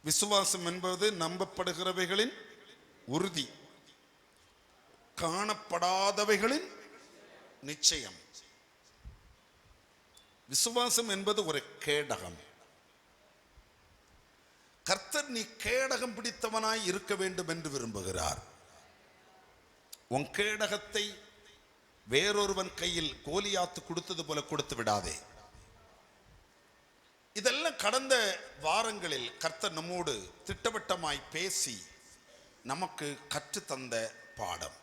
விசுவாசம் என்பது நம்பப்படுகிறவைகளின் உறுதி, காணப்படாதவைகளின் நிச்சயம். விசுவாசம் என்பது ஒரு கேடகம். கர்த்தர் நீ கேடகம் பிடித்தவனாய் இருக்க வேண்டும் என்று விரும்புகிறார். உன் கேடகத்தை வேறொருவன் கையில் கோலியாத்து கொடுத்தது போல கொடுத்து விடாதே. இதெல்லாம் கடந்த வாரங்களில் கர்த்தர் நம்மோடு திட்டவட்டமாய் பேசி நமக்கு கற்றுத்தந்த பாடம்.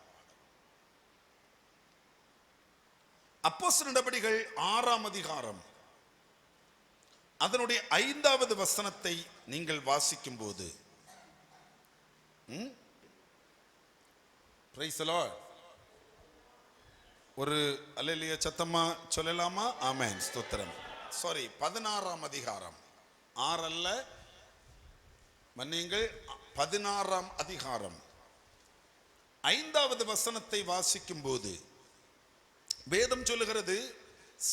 அப்போஸ்தலர் நடபடிகள் 6ஆம் அதிகாரம் அதனுடைய 5வது வசனத்தை நீங்கள் வாசிக்கும் போது, பிரைஸ் தி லார்ட், ஒரு அல்லேலூயா சத்தமா சொல்லலாமா? ஆமென், ஸ்தோத்திரம். சாரி, 16ஆம் அதிகாரம், 6 அல்ல, மன்னியுங்கள், 16ஆம் அதிகாரம் 5வது வசனத்தை வாசிக்கும் போது வேதம் சொல்லுகிறது,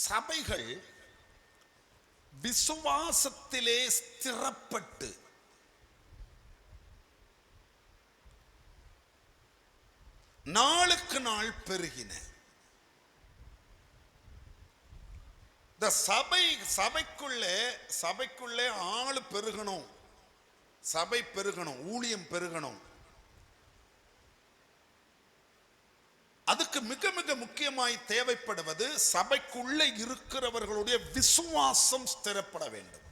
சபைகள் விசுவாசத்திலே ஸ்திரப்பட்டு நாளுக்கு நாள் பெருகின. இந்த சபைக்குள்ளே ஆளு பெருகணும், சபை பெருகணும், ஊழியம் பெருகணும். அதுக்கு மிக மிக முக்கியமாய் தேவைப்படுவது சபைக்குள்ளே இருக்கிறவர்களுடைய விசுவாசம் ஸ்திரப்பட வேண்டும்.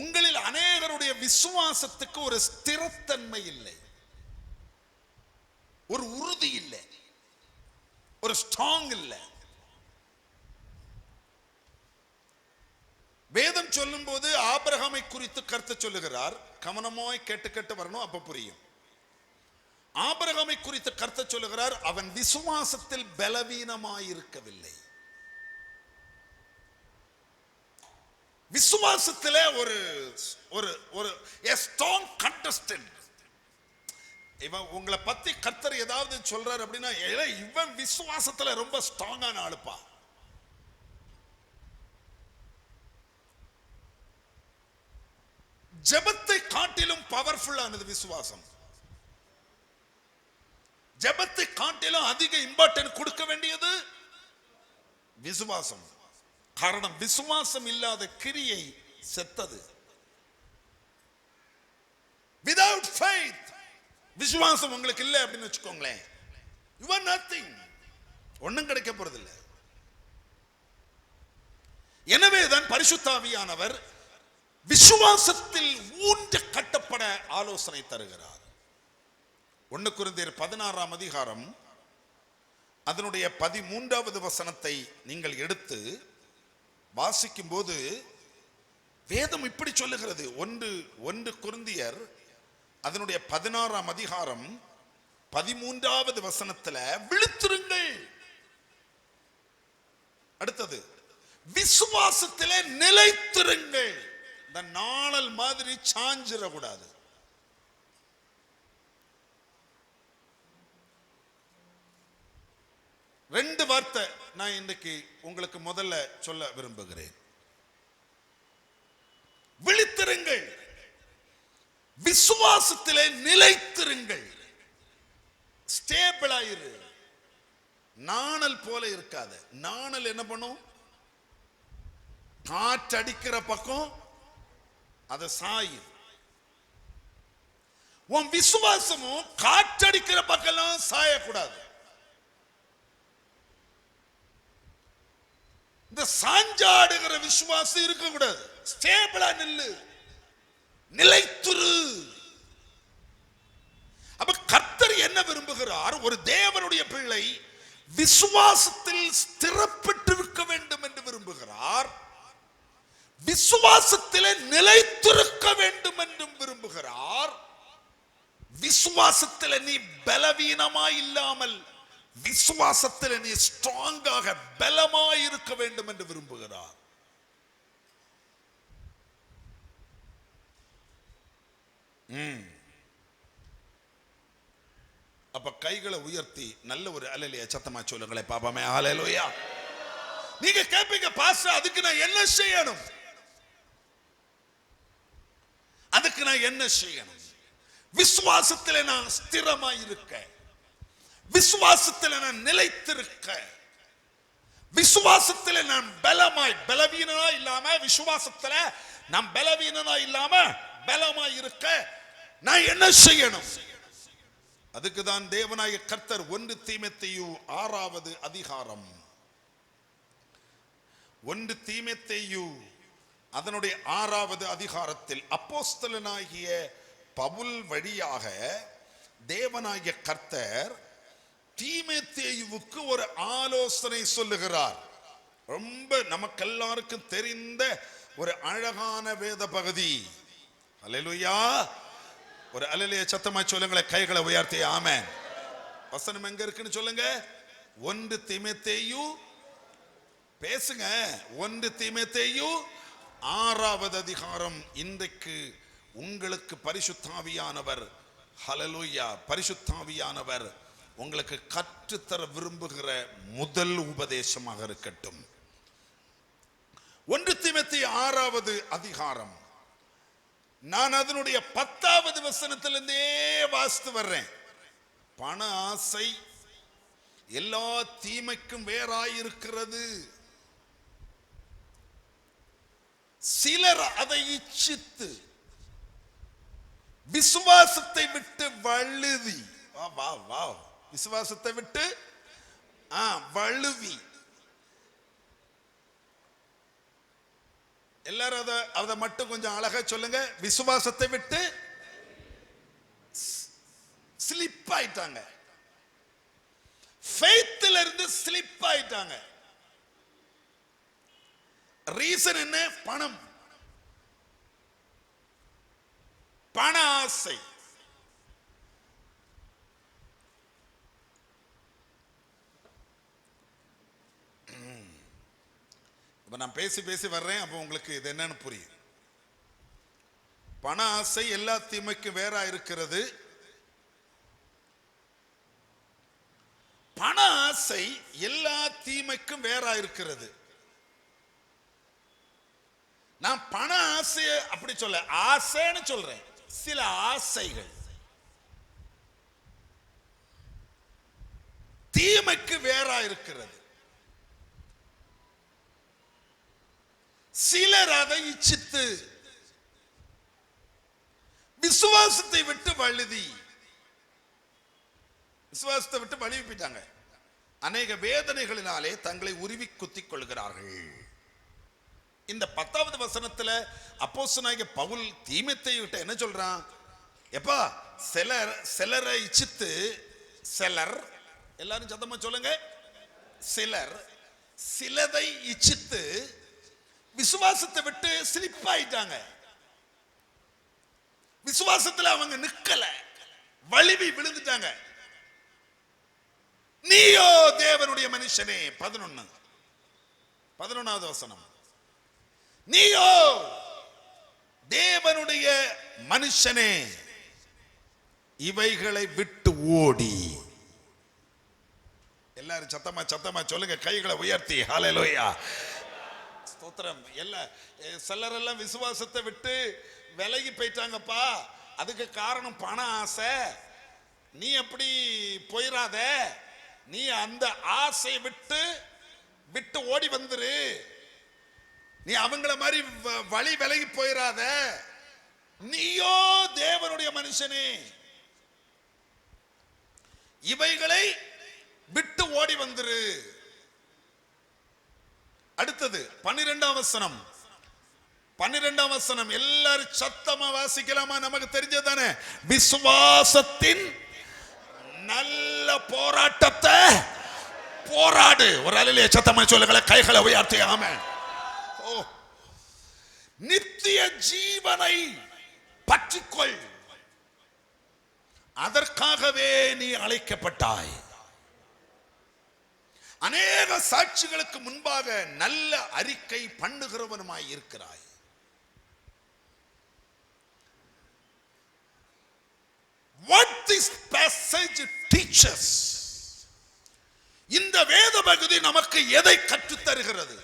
உங்களில் அநேகருடைய விசுவாசத்துக்கு ஒரு ஸ்திரத்தன்மை இல்லை, ஒரு உறுதி இல்லை, ஒரு ஸ்ட்ராங் இல்லை. வேதம் சொல்லும் போது ஆபிரகாமை குறித்து கருத்து சொல்லுகிறார். கவனமாய் கேட்டு வரணும், அப்ப புரியும். ஆபிரகாமை குறித்து கருத்து சொல்லுகிறார், அவன் விசுவாசத்தில் பலவீனமாயிருக்கவில்லை. விசுவாசத்திலே ஒரு ஒரு ஒரு ஸ்ட்ராங் கண்டஸ்டன்ட். இவன் உங்களை பத்தி கர்த்தர் ஏதாவது சொல்றார் அப்படின்னா, இவன் விசுவாசத்துல ரொம்ப ஸ்ட்ராங்கான ஆளுப்பா. ஜெபத்தை காட்டிலும் பவர்ஃபுல்லானது விசுவாசம். ஜெபத்தை காட்டிலும் அதிக இம்பார்ட்டன்ட் கொடுக்க வேண்டியது விசுவாசம். காரணம், விசுவாசம் இல்லாத கிரியை செத்தது. Without faith, விசுவாசம் உங்களுக்கு இல்லை அப்படின்னு வச்சுக்கோங்களேன், you are nothing, ஒண்ணும் கிடைக்க போறதில்லை. எனவேதான் பரிசுத்த ஆவியானவர் விசுவாசத்தில் ஊன்ற கட்டப்பட ஆலோசனை தருகிறார். 1 கொரிந்தியர் 16ஆம் அதிகாரம் அதனுடைய 13வது வசனத்தை நீங்கள் எடுத்து வாசிக்கும் போது வேதம் இப்படி சொல்லுகிறது. 1 கொரிந்தியர் அதனுடைய 16ஆம் அதிகாரம் 13வது வசனத்துல விழித்திருங்கள். அடுத்தது, விசுவாசத்திலே நிலைத்திருங்கள். இந்த நாணல் மாதிரி சாஞ்சிடக்கூடாது. ரெண்டு வார்த்தை நான் இன்னைக்கு உங்களுக்கு முதல்ல சொல்ல விரும்புகிறேன். விழித்திருங்கள், விசுவாசத்திலே நிலைத்திருங்கள், ஸ்டேபிள் ஆயிரு. நாணல் போல இருக்காது. நாணல் என்ன பண்ணும்? காற்றடிக்கிற பக்கம் அது சாயும். உன் விசுவாசமும் காற்றடிக்கிற பக்கம் சாயக்கூடாது. இந்த சாஞ்சாடுகிற விசுவாசம் இருக்க கூடாது. ஸ்டேபிளா நில்லு, நிலைத்துரு. அப்ப கர்த்தர் என்ன விரும்புகிறார்? ஒரு தேவனுடைய பிள்ளை விசுவாசத்தில் ஸ்திரப்பட்டிருக்க வேண்டும் என்று விரும்புகிறார். விசுவாசத்திலே நிலைத்திருக்க வேண்டும் என்றும் விரும்புகிறார். விசுவாசத்திலே நீ பலவீனமா இல்லாமல் விசுவாசத்தில் நீ ஸ்ட்ராங்காக பலமாய் இருக்க வேண்டும் என்று விரும்புகிறார். அப்ப கைகளை உயர்த்தி நல்ல ஒரு அல்லேலூயா சத்தமா சொல்லுங்களே பாப்பாமே. அல்லேலூயா. நீங்க கேட்பீங்க, பாஸ்டர் அதுக்கு நான் என்ன செய்யணும்? அதுக்கு நான் என்ன செய்யணும்? விசுவாசத்தில் நான் ஸ்திரமாய் இருக்க, விசுவாசத்தில் நான் நிலைத்திருக்க, விசுவாசத்தில் நான் பலவீனனா இல்லாம, விசுவாசத்தில் நான் பலவீனனா இல்லாம பலமாய் இருக்க நான் என்ன செய்யணும்? அதுக்கு தான் தேவனாய கர்த்தர் 1 தீமோத்தேயு 6வது அதிகாரம், 1 தீமோத்தேயு அதனுடைய 6வது அதிகாரத்தில் அப்போஸ்தலனாகிய பவுல் வழியாக தேவனாகிய கர்த்தர் தீமோத்தேயுவுக்கு ஒரு ஆலோசனை சொல்லுகிறார். ரொம்ப நமக்கு எல்லாருக்கும் தெரிந்த ஒரு அழகான வேத பகுதி. அல்லேலூயா. ஒரு அல்லேலூயா சத்தமா சொல்லுங்களே, கைகளை உயர்த்தி ஆமென். வசனம் எங்க இருக்குன்னு சொல்லுங்க. 1 தீமோத்தேயு, பேசுங்க. 1 தீமோத்தேயு 6வது அதிகாரம். இன்றைக்கு உங்களுக்கு பரிசுத்தாவியானவர், ஹல்லேலூயா, பரிசுத்தாவியானவர் உங்களுக்கு கற்றுத்தர விரும்புகிற முதல் உபதேசமாக இருக்கட்டும். 1 தீமோத்தேயு 6வது அதிகாரம், நான் அதனுடைய 10வது வசனத்திலிருந்தே வாசித்து வர்றேன். பண ஆசை எல்லா தீமைக்கும் வேறாயிருக்கிறது. சிலர் அதை இச்சித்து விசுவாசத்தை விட்டு வழுவி, விசுவாசத்தை விட்டு வழுவி, எல்லாரும் அதை மட்டும் கொஞ்சம் அழகா சொல்லுங்க. விசுவாசத்தை விட்டு ஸ்லிப் ஆயிட்டாங்க, ஃபெய்த்ல இருந்து ஸ்லிப் ஆயிட்டாங்க. ரீசன் என்ன? பணம், பண ஆசை. இப்ப நான் பேசி பேசி வர்றேன், அப்ப உங்களுக்கு இது என்னன்னு புரியும். பண ஆசை எல்லா தீமைக்கும் வேற இருக்கிறது. பண ஆசை எல்லா தீமைக்கும் வேற இருக்கிறது. நான் பண ஆசையை அப்படி சொல்ல, ஆசைன்னு சொல்றேன். சில ஆசைகள் தீமைக்கு வேற இருக்கிறது. சிலர் அதை இச்சித்து விசுவாசத்தை விட்டு வழுதி, விசுவாசத்தை விட்டு வழுவி போயிட்டாங்க. அநேக வேதனைகளினாலே தங்களை உருவி குத்திக் கொள்கிறார்கள். இந்த 10வது வசனத்துல அப்போஸ்தலனாகிய பவுல் தீமோத்தேயு கிட்ட என்ன சொல்றான்? எப்பா, சிலரை இச்சித்து, சிலர், எல்லாரும் சத்தமா சொல்லுங்க, சிலர் சிலதை இச்சித்து விசுவாசத்தை விட்டு ஸ்லிப் ஆயிட்டாங்க. விசுவாசத்துல அவங்க நிக்கல, வழுவி விழுந்துட்டாங்க. நீயோ தேவனுடைய மனுஷனே, 11வது வசனம், நீயோ தேவனுடைய மனுஷனே இவைகளை விட்டு ஓடி. எல்லாரும் சத்தமா சத்தமா சொல்லுங்க, கைகளை உயர்த்தி. ஹல்லேலூயா, ஸ்தோத்திரம். சிலரெல்லாம் விசுவாசத்தை விட்டு விலகி போயிட்டாங்கப்பா. அதுக்கு காரணம் பண ஆசை. நீ அப்படி போயிராத, நீ அந்த ஆசை விட்டு விட்டு ஓடி வந்துரு. நீ அவங்கள மாதிரி வழி விலகி போயிராத. நீயோ தேவனுடைய மனுஷனே இவைகளை விட்டு ஓடி வந்துரு. அடுத்தது 12ஆம் வசனம். 12ஆம் வசனம் எல்லாரும் சத்தமா வாசிக்கலாமா? நமக்கு தெரிஞ்சதானே. விசுவாசத்தின் நல்ல போராட்டத்தை போராடு. ஒரு அல்லேலூயா சத்தமா சொல்லுங்களேன், கைகளை உயர்த்தி ஆமென். நித்திய ஜீவனை பற்றிக்கொள், அதற்காகவே நீ அழைக்கப்பட்டாய். அநேக சாட்சிகளுக்கு முன்பாக நல்ல அறிக்கை பண்ணுகிறவனுமாய் இருக்கிறாய். What this passage teaches, இந்த வேத பகுதி நமக்கு எதை கற்றுத் தருகிறது?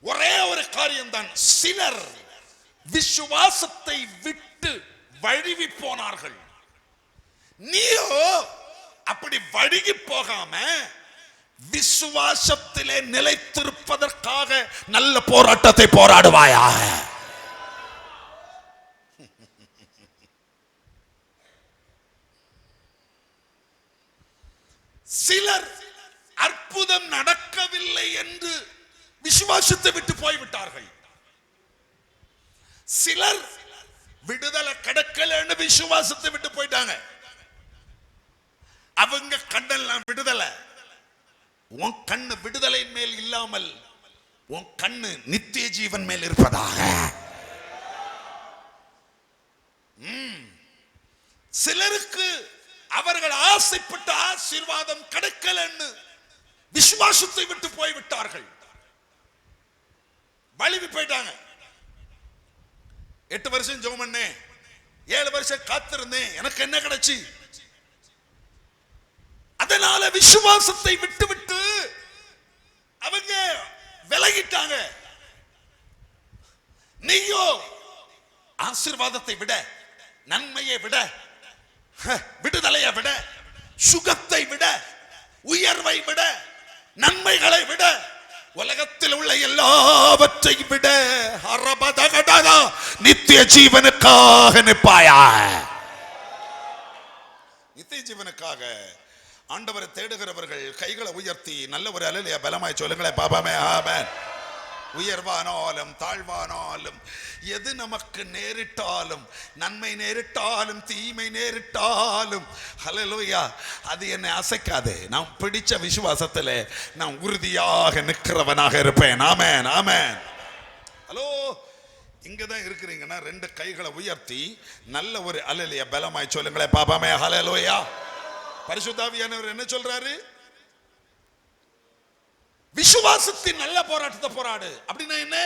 ஒரே ஒரு காரியம்தான். சிலர் விசுவாசத்தை விட்டு வழுவி போனார்கள். நீயோ அப்படி வழுகி போகாம விசுவாசத்திலே நிலைத்திருப்பதற்காக நல்ல போராட்டத்தை போராடுவாயா? சிலர் அற்புதம் நடக்கவில்லை என்று விசுவாசத்தை விட்டு போய்விட்டார்கள். சிலர் விடுதலை கிடைக்கலன்னு விசுவாசத்தை விட்டு போயிட்டாங்க. அவங்க கண்ணெல்லாம் விடுதலை. உன் கண்ணு விடுதலை மேல் இல்லாமல் உன் கண்ணு நித்திய ஜீவன் மேல் இருப்பதாக. சிலருக்கு அவர்கள் ஆசைப்பட்ட ஆசீர்வாதம் கிடைக்கலன்னு விசுவாசத்தை விட்டு போய்விட்டார்கள். வலிவி போயிட்டாங்க. 8 வருஷம் ஜெபம் பண்ணேன், 7 வருஷம் காத்திருந்தேன், எனக்கு என்ன கிடைச்சு? அதனால விசுவாசத்தை விட்டு விட்டு அவங்க விலகிட்டாங்க. நீயோ ஆசீர்வாதத்தை விட, நன்மையை விட, விடுதலையை விட, சுகத்தை விட, உயர்வை விட, நன்மைகளை விட, உலகத்தில் உள்ள எல்லாவற்றையும் விட நித்திய ஜீவனுக்காக நிற்பாயா? நித்திய ஜீவனுக்காக ஆண்டவரை தேடுகிறவர்கள் கைகளை உயர்த்தி நல்ல ஒரு அல்லேலூயா பலமாய் சொல்லுங்களேன். பாபாமே ஆமென். உயர்வானாலும் தாழ்வானாலும் எது நமக்கு நேரிட்டாலும், நன்மை நேரிட்டாலும் தீமை நேரிட்டாலும் ஹல்லேலூயா, அது என்னை அசைக்காது. நான் பிடிச்ச விசுவாசத்திலே நான் உறுதியாக நிற்கிறவனாக இருப்பேன். ஆமென் ஆமென். ஹலோ, இங்கதான் இருக்கிறீங்கன்னா 2 கைகளை உயர்த்தி நல்ல ஒரு அல்லேலூயா பலமாய் சொல்லுங்களேன். பாபாமே ஹல்லேலூயா. பரிசுத்த ஆவியானவர் என்ன சொல்றாரு? விசுவாசத்தின் நல்ல போராட்டத்தை போராடு. அப்படின்னா என்ன?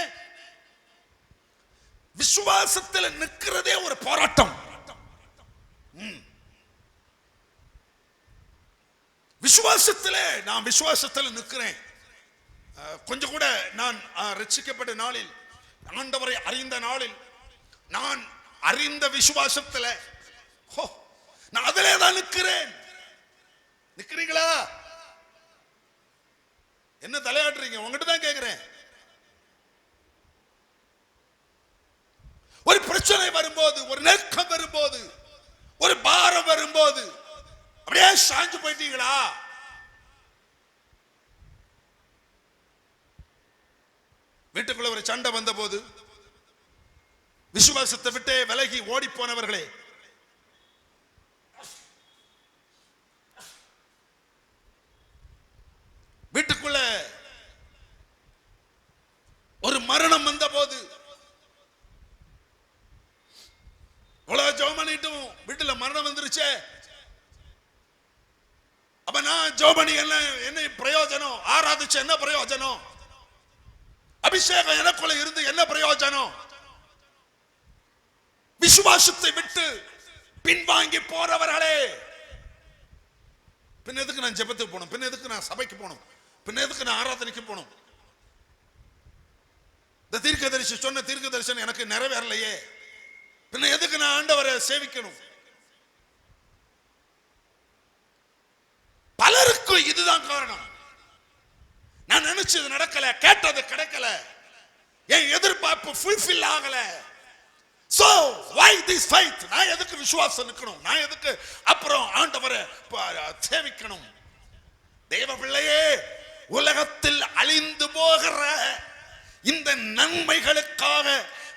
விசுவாசத்தில் நிற்கிறதே ஒரு போராட்டம். விசுவாசத்திலே நான் விசுவாசத்தில் நிற்கிறேன். கொஞ்சம் கூட நான் ரட்சிக்கப்பட்ட நாளில், ஆண்டவரை அறிந்த நாளில், நான் அறிந்த விசுவாசத்தில் நான் அதிலே தான் நிற்கிறேன். நிற்கிறீங்களா? என்ன தலையாடுறீங்க? உங்ககிட்ட தான் கேட்கிறேன். ஒரு பிரச்சனை வரும்போது, ஒரு நெருக்கம் வரும்போது, ஒரு பாரம் வரும்போது அப்படியே சாஞ்சு போயிட்டீங்களா? வீட்டுக்குள்ள ஒரு சண்டை வந்த போது விசுவாசத்தை விட்டு விலகி ஓடி போனவர்களே, வீட்டுக்குள்ள ஒரு மரணம் வந்த போது ஜெபம் பண்ணிட்டும் வீட்டுல மரணம் வந்துருச்சே, அப்ப நான் ஜெபம் பண்ணி என்ன பிரயோஜனம்? ஆராதிச்சு என்ன பிரயோஜனம்? அபிஷேகம் எனக்குள்ள இருந்து என்ன பிரயோஜனம்? விசுவாசத்தை விட்டு பின்வாங்கி போறவர்களே, பின்ன எதுக்கு நான் ஜெபத்துக்கு போகணும்? பின்ன எதுக்கு நான் சபைக்கு போகணும்? பின்ன எதுக்கு நான் ஆராதனைக்கு போகணும்? இந்த தீர்க்கதரிசி சொன்ன தீர்க்க தரிசனம் எனக்கு நிறைவேறலையே, பின்ன எதுக்கு நான் ஆண்டவரை சேவிக்கணும்? பலருக்கும் இதுதான் காரணம். நான் நினைச்சது நடக்கல, கேட்டது கிடைக்கல, என் எதிர்பார்ப்பு ஃபுல்ஃபில் ஆகல. So why this faith? நான் எதுக்கு விசுவாசம் நிக்கணும்? நான் எதுக்கு அப்புறம் ஆண்டவரை சேவிக்கணும்? தேவ பிள்ளையே, உலகத்தில் அழிந்து போகிற இந்த நன்மைகளுக்காக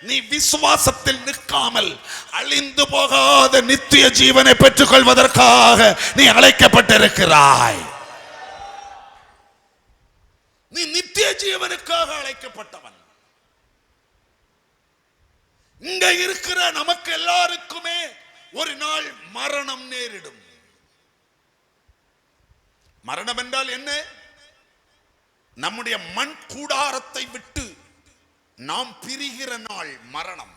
நீ விசுவாசத்தில் நிற்காமல் அழிந்து போகாத நித்திய ஜீவனை பெற்றுக் கொள்வதற்காக நீ அழைக்கப்பட்டிருக்கிறாய். நீ நித்திய ஜீவனுக்காக அழைக்கப்பட்டவன். இங்க இருக்கிற நமக்கு எல்லாருக்குமே ஒரு நாள் மரணம் நேரிடும். மரணம் என்றால் என்ன? நம்முடைய மண் கூடாரத்தை விட்டு நாம் பிரிகிற நாள் மரணம்.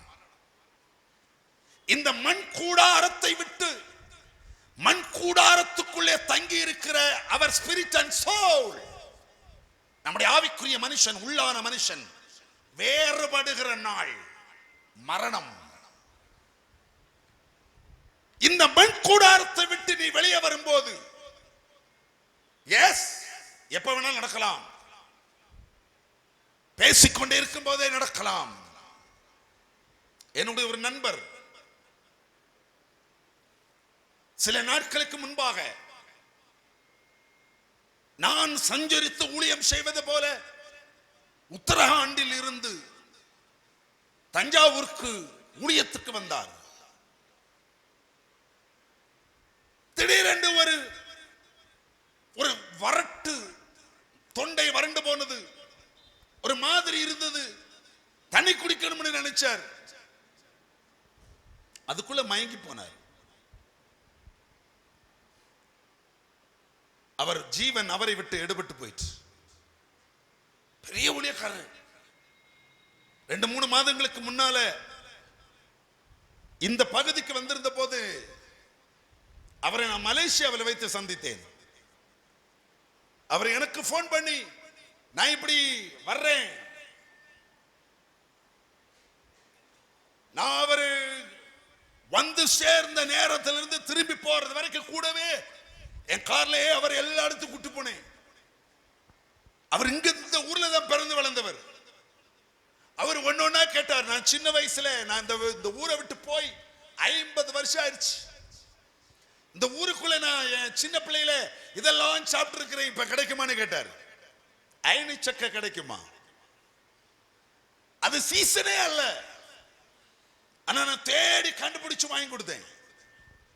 இந்த மண் கூடாரத்தை விட்டு மண் கூடாரத்துக்குள்ளே தங்கி இருக்கிற அவர் ஸ்பிரிட் அண்ட் சோல், நம்முடைய ஆவிக்குரிய மனுஷன், உள்ளான மனுஷன் வேறுபடுகிற நாள். மரணம். இந்த மண் கூடாரத்தை விட்டு நீ வெளியே வரும்போது, எஸ், எப்ப வேணாலும் நடக்கலாம், பேசிக்கொண்டே இருக்கும் போதே நடக்கலாம். என்னுடைய ஒரு நண்பர் சில நாட்களுக்கு முன்பாக நான் சஞ்சரித்து ஊழியம் செய்வது போல உத்தரகாண்டில் இருந்து தஞ்சாவூருக்கு ஊழியத்துக்கு வந்தார். திடீரென்று ஒரு வறட்டு, தொண்டை வறண்டு போனது, ஒரு மாதிரி இருந்தது, தண்ணி குடிக்கணும்னு நினைச்சார். அதுக்குள்ள மயங்கி போனார். அவர் ஜீவன் அவரை விட்டு எடுபட்டு போயிற்று. பெரிய ஊழியக்காரர். 2-3 மாதங்களுக்கு முன்னால இந்த பகுதிக்கு வந்திருந்த போது அவரை நான் மலேசியாவில் வைத்து சந்தித்தேன். அவர் எனக்கு போன் பண்ணி, நான் இப்படி வர்றேன், நான் அவரு வந்து சேர்ந்த நேரத்திலிருந்து திரும்பி போறது வரைக்கும் கூடவே என் கார்லயே அவர் எல்லா இடத்துக்கும் கூட்டு போனேன். அவர் இங்க இந்த ஊர்ல தான் பிறந்து வளர்ந்தவர். அவர் ஒன்னொன்னா கேட்டார். நான் சின்ன வயசுல, நான் இந்த ஊரை விட்டு போய் 50 வருஷம் ஆயிடுச்சு. இந்த ஊருக்குள்ள நான் என் சின்ன பிள்ளையில இதெல்லாம் சாப்பிட்டு இருக்கிறேன், இப்ப கிடைக்குமான்னு கேட்டார். அயனி சக்கை கிடைக்குமா? அது சீசனே அல்ல, ஆனா நான் தேடி கண்டுபிடிச்சு வாங்கி கொடுத்தேன்.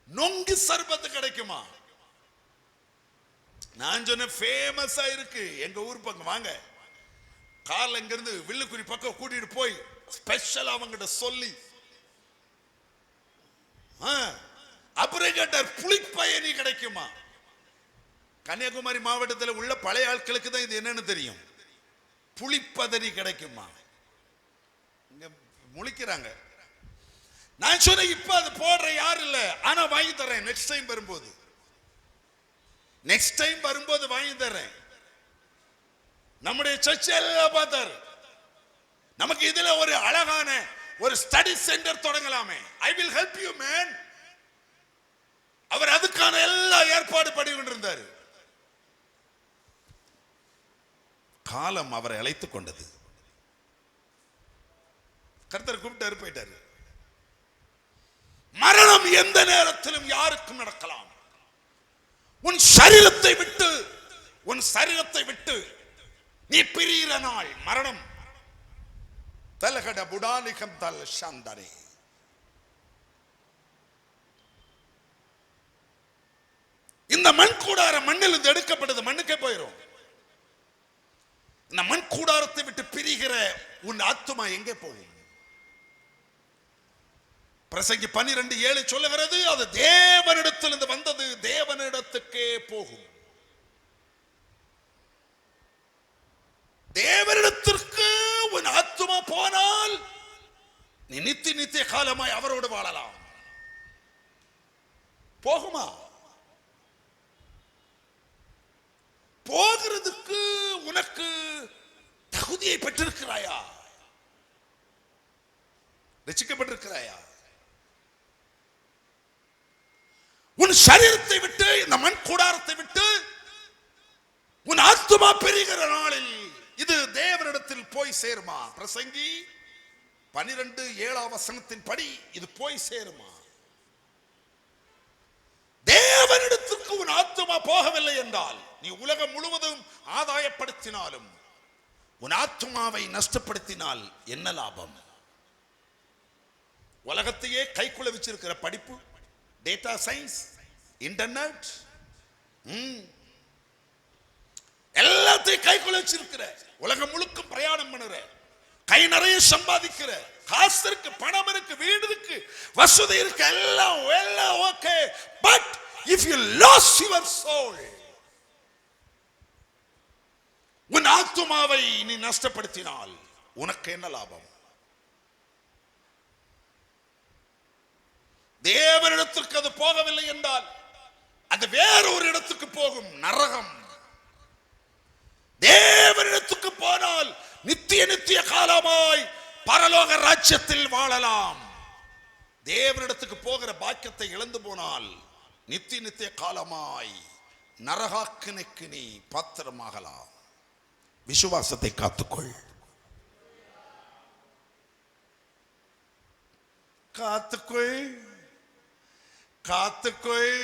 நொங்கு சர்பத்து கிடைக்குமா? நான் சொன்ன ஃபேமஸா இருக்கு எங்க ஊர் பக்கம், வாங்க. கார்ல இங்க இருந்து வில்லுக்குறி பக்கம் கூட்டிட்டு போய் ஸ்பெஷல் அவங்கிட்ட சொல்லி, அப்புறம் கேட்டார், புளிப்பயணி கிடைக்குமா? கன்னியாகுமரி மாவட்டத்தில் உள்ள பழைய ஆட்களுக்கு தான் இது என்னன்னு தெரியும். புளிப்பதறி கிடைக்குமா? இங்க முழிக்கிறாங்க. நான் சொன்னேன், இப்ப அது போடுற யாரு இல்ல, ஆனா வாங்கி தரேன் நெக்ஸ்ட் டைம் வரும்போது. நெக்ஸ்ட் டைம் வரும்போது வாங்கி தரேன். நம்முடைய சர்ச் எல்லாம் பார்த்தாரு. நமக்கு இதுல ஒரு அழகான ஒரு ஸ்டடி சென்டர் தொடங்கலாமே. I will help you man. அவர் அதுக்கான எல்லா ஏற்பாடு பண்ணி கொண்டிருந்தார். காலம் அவரை அழைத்துக் கொண்டது. கர்த்தர் கூப்பிட்டாரு, போயிட்டாரு. மரணம் எந்த நேரத்திலும் யாருக்கும் நடக்கலாம். உன் சரீரத்தை விட்டு நீ பிரிகிற நாள் மரணம். தலகட புடாலிகம் தல் சந்தரே. இந்த மண் கூடாரம் மண்ணில் இருந்து எடுக்கப்படுது, மண்ணுக்கே போயிடும். இந்த மண் கூடாரத்தை விட்டு பிரிகிற உன் ஆத்துமா எங்கே போகும்? பிரசங்கி 12:7 சொல்லுகிறது, அது தேவனிடத்திலிருந்து வந்தது தேவனிடத்துக்கே போகும். தேவனிடத்திற்கு உன் ஆத்துமா போனால் நீ நித்திய காலமாய் அவரோடு வாழலாம். போகுமா? போகிறதுக்கு உனக்கு தகுதியை பெற்றிருக்கிறாயா? ரட்சிக்கப்பட்டிருக்கிறாயா? உன் சரீரத்தை விட்டு, இந்த மண் கூடாரத்தை விட்டு உன் ஆத்துமா பெறுகிற நாளில் இது தேவனிடத்தில் போய் சேருமா? பிரசங்கி 12:7 படி இது போய் சேருமா? தேவனிடத்திற்கு உன் ஆத்துமா போகவில்லை என்றால், நீ உலகம் முழுவதும் ஆதாயப்படுத்தினாலும் உன் ஆத்துமாவை நஷ்டப்படுத்தினால் என்ன லாபம்? உலகத்தையே கைக்குள்ள வச்சிருக்கிற படிப்பு, டேட்டா சயின்ஸ், இன்டர்நெட், எல்லாத்தையும் கைக்குள்ள வச்சிருக்கிற, உலகம் முழுக்க பிரயாணம் பண்ணுற, கை நிறைய சம்பாதிக்கிற, காசு இருக்கு, பணம் இருக்கு, வீடு இருக்கு, வசதி இருக்கு, எல்லாம் okay. But if you lost your soul, உன் ஆத்துமாவை நீ நஷ்டப்படுத்தினால் உனக்கு என்ன லாபம்? தேவனிடத்திற்கு அது போகவில்லை என்றால் அது வேறொரு இடத்துக்கு போகும், நரகம். தேவனிடத்துக்கு போனால் நித்திய காலமாய் பரலோக ராஜ்யத்தில் வாழலாம். தேவனிடத்துக்கு போகிற பாக்கியத்தை இழந்து போனால் நித்திய காலமாய் நரகாக்கினைக்கு நீ பாத்திரமாகலாம். விசுவாசத்தை காத்துக்கொள், காத்துக்கொள், காத்துக்கொள்.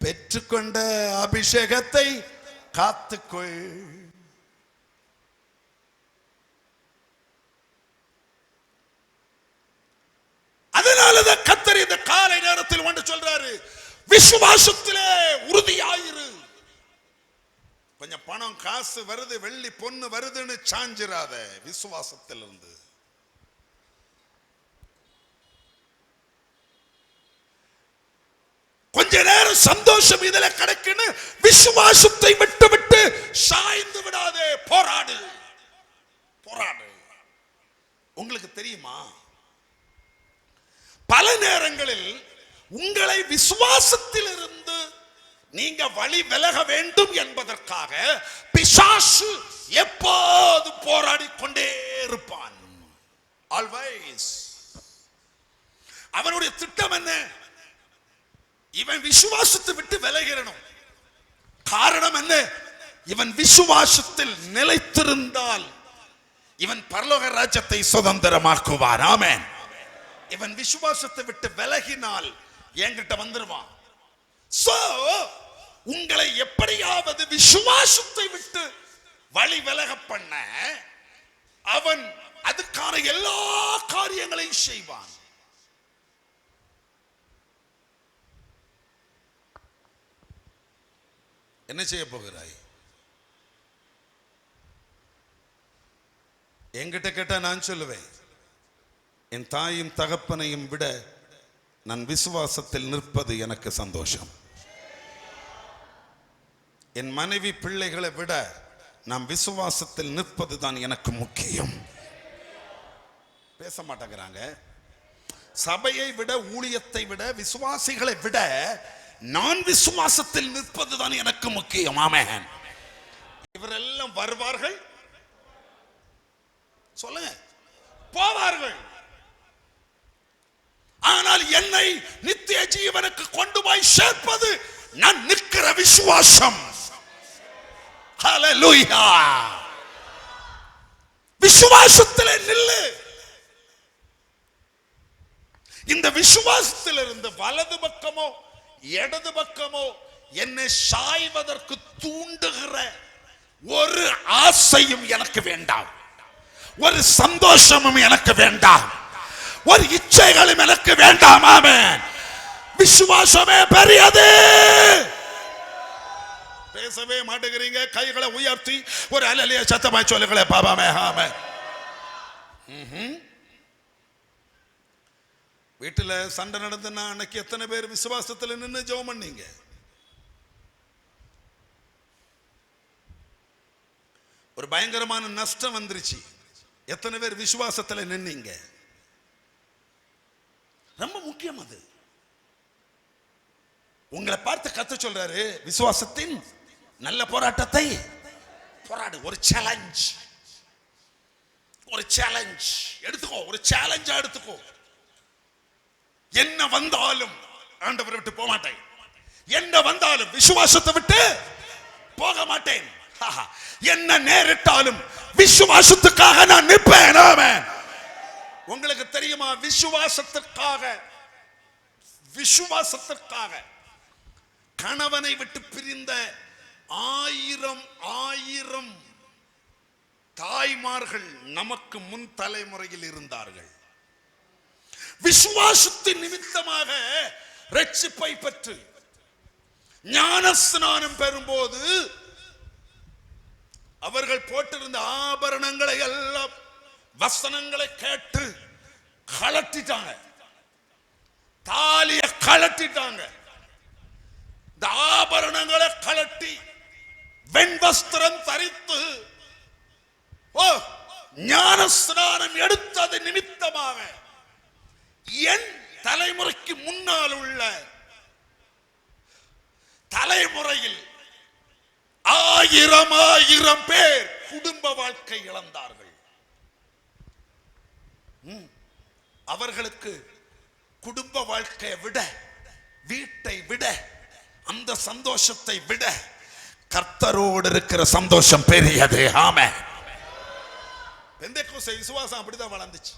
பெற்றுக்கொண்ட அபிஷேகத்தை காத்துக்கொள். அதனாலதான் கர்த்தர் இந்த காலை நேரத்தில் வந்து சொல்றாரு, விசுவாசத்திலே உறுதியாயிரு. கொஞ்சம் பணம் காசு வருது, வெள்ளி பொண்ணு வருதுன்னு சாஞ்சிராத. விசுவாசத்தில் இருந்து கொஞ்ச நேரம் சந்தோஷம் இதுல கிடைக்குன்னு விசுவாசத்தை விட்டு விட்டு சாய்ந்து விடாதே. போராடு, போராடு. உங்களுக்கு தெரியுமா, பல நேரங்களில் உங்களை விசுவாசத்தில் இருந்து நீங்க வழி விலக வேண்டும் என்பதற்காக பிசாசு எப்போது போராடி கொண்டே இருப்பான். ஆல்வேஸ். அவனுடைய திட்டம் என்ன? இவன் விசுவாசத்தை விட்டு விலகிறணும். காரணம் என்ன? இவன் விசுவாசத்தில் நிலைத்திருந்தால் இவன் பரலோக ராஜ்யத்தை சுதந்திரமாக்குவான். ஆமென். இவன் விசுவாசத்தை விட்டு விலகினால் என்கிட்ட வந்துருவான். சோ உங்களை எப்படியாவது விசுவாசத்தை விட்டு வழி விலக பண்ண அவன் அதுக்கான எல்லா காரியங்களையும் செய்வான். என்ன செய்ய போகிறாய்? என்கிட்ட கேட்டா நான் சொல்லுவேன், என் தாயும் தகப்பனையும் விட நான் விசுவாசத்தில் நிற்பது எனக்கு சந்தோஷம். என் மனைவி பிள்ளைகளை விட நாம் விசுவாசத்தில் நிற்பது தான் எனக்கு முக்கியம். பேச மாட்டேங்கிறாங்க. சபையை விட, ஊழியத்தை விட, விசுவாசிகளை விட நான் விசுவாசத்தில் நிற்பது தான் எனக்கு முக்கியம். ஆமென். இவரெல்லாம் வருவார்கள், சொல்லுங்க, போவார்கள். ஆனால் என்னை நித்திய ஜீவனுக்கு கொண்டு போய் சேர்ப்பது நான் நிற்கிற விசுவாசம். ஹல்லேலூயா. விசுவாசத்திலே நில்லு. இந்த விசுவாசத்தில் இருந்து வலது பக்கமோ இடது பக்கமோ என்னை சாய்வதற்கு தூண்டுகிற ஒரு ஆசையும் எனக்கு வேண்டாம், ஒரு சந்தோஷமும் எனக்கு வேண்டாம், ஒரு இச்சைகளும் எனக்கு வேண்டாம். ஆமென். விசுவாசமே பெரியது. பேசவே மாட்டேங்கிறீங்க. கைகளை உயர்த்தி ஒரு அல்லேலூயா சத்தமாய் சொல்லுங்களே. பாபாமே. ஆமென். வீட்டுல சண்டை நடந்துன்னா அன்னைக்கு எத்தனை பேர் விசுவாசத்துல நின்று ஜெபம் பண்ணீங்க? ஒரு பயங்கரமான நஷ்டம் வந்துருச்சு, எத்தனை பேர் விசுவாசத்துல நின்னீங்க? ரொம்ப முக்கியம் அது. உங்களை பார்த்து கர்த்தர் சொல்றாரு, விசுவாசத்தின் நல்ல போராட்டத்தை போராடு. ஒரு சேலஞ்ச், ஒரு சேலஞ்ச் எடுத்துக்கோ, ஒரு சேலஞ்சா எடுத்துக்கோ. என்ன வந்தாலும் ஆண்டவரை விட்டு போக மாட்டேன், என்ன வந்தாலும் விசுவாசத்தை விட்டு போக மாட்டேன். என்ன நேரிட்டாலும் விசுவாசத்துக்காக நான் நிற்பேன். ஆமென். உங்களுக்கு தெரியுமா, விசுவாசத்திற்காக கணவனை விட்டு பிரிந்த ஆயிரம் தாய்மார்கள் நமக்கு முன் தலைமுறையில் இருந்தார்கள். விசுவாசத்தின் நிமித்தமாக ரட்சிப்பை பெற்று ஞானஸ்நானம் பெறும்போது அவர்கள் போட்டிருந்த ஆபரணங்களை எல்லாம், வசனங்களை கேட்டு கலட்டிட்டாங்க, தாலிய கலட்டிட்டாங்க. இந்த ஆபரணங்களை கலட்டி வெண்வஸ்திரம் தரித்து ஞானஸ்நானம் எடுத்தது நிமித்தமாக என் தலைமுறைக்கு முன்னால் உள்ள தலைமுறையில் ஆயிரம் பேர் குடும்ப வாழ்க்கை இழந்தார்கள். அவர்களுக்கு குடும்ப வாழ்க்கையை விட, வீட்டை விட, அந்த சந்தோஷத்தை விட கர்த்தரோடு இருக்கிற சந்தோஷம் பெரியது. ஆமென். பெந்தேகோஸ்தே விசுவாசம் அப்படிதான் வளர்ந்துச்சு.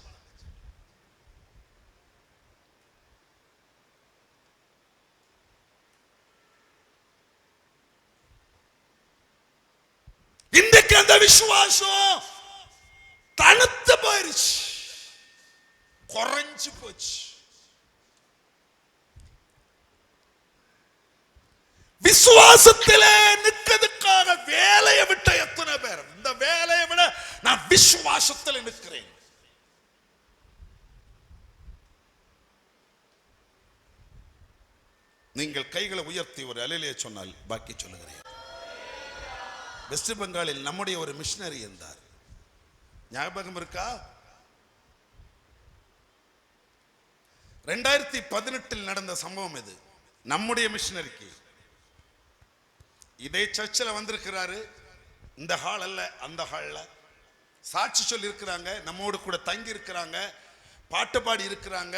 இன்றைக்கு அந்த விசுவாசம் தனுத்து போயிருச்சு, குறைஞ்சு போச்சு. விசுவாசத்திலே நிற்கிறதுக்காக வேலையை விட்ட எத்தனை பேர்? இந்த வேலையை விட நான் விசுவாசத்தில் நிற்கிறேன். நீங்கள் கைகளை உயர்த்தி ஒரு அலையிலே சொன்னால் பாக்கி சொல்லுகிறேன். வெஸ்ட் பெங்காலில் நம்முடைய ஒரு மிஷனரி இருந்தார். ஞாபகம் இருக்கா? 2018 நடந்த சம்பவம் இது. நம்முடைய மிஷனரிக்கு இதே சர்ச்சில் வந்திருக்கிறாரு. இந்த ஹால் அல்ல, அந்த ஹால்ல சாட்சி சொல்லி இருக்கிறாங்க, நம்மோடு கூட தங்கி இருக்கிறாங்க, பாட்டு பாடி இருக்கிறாங்க,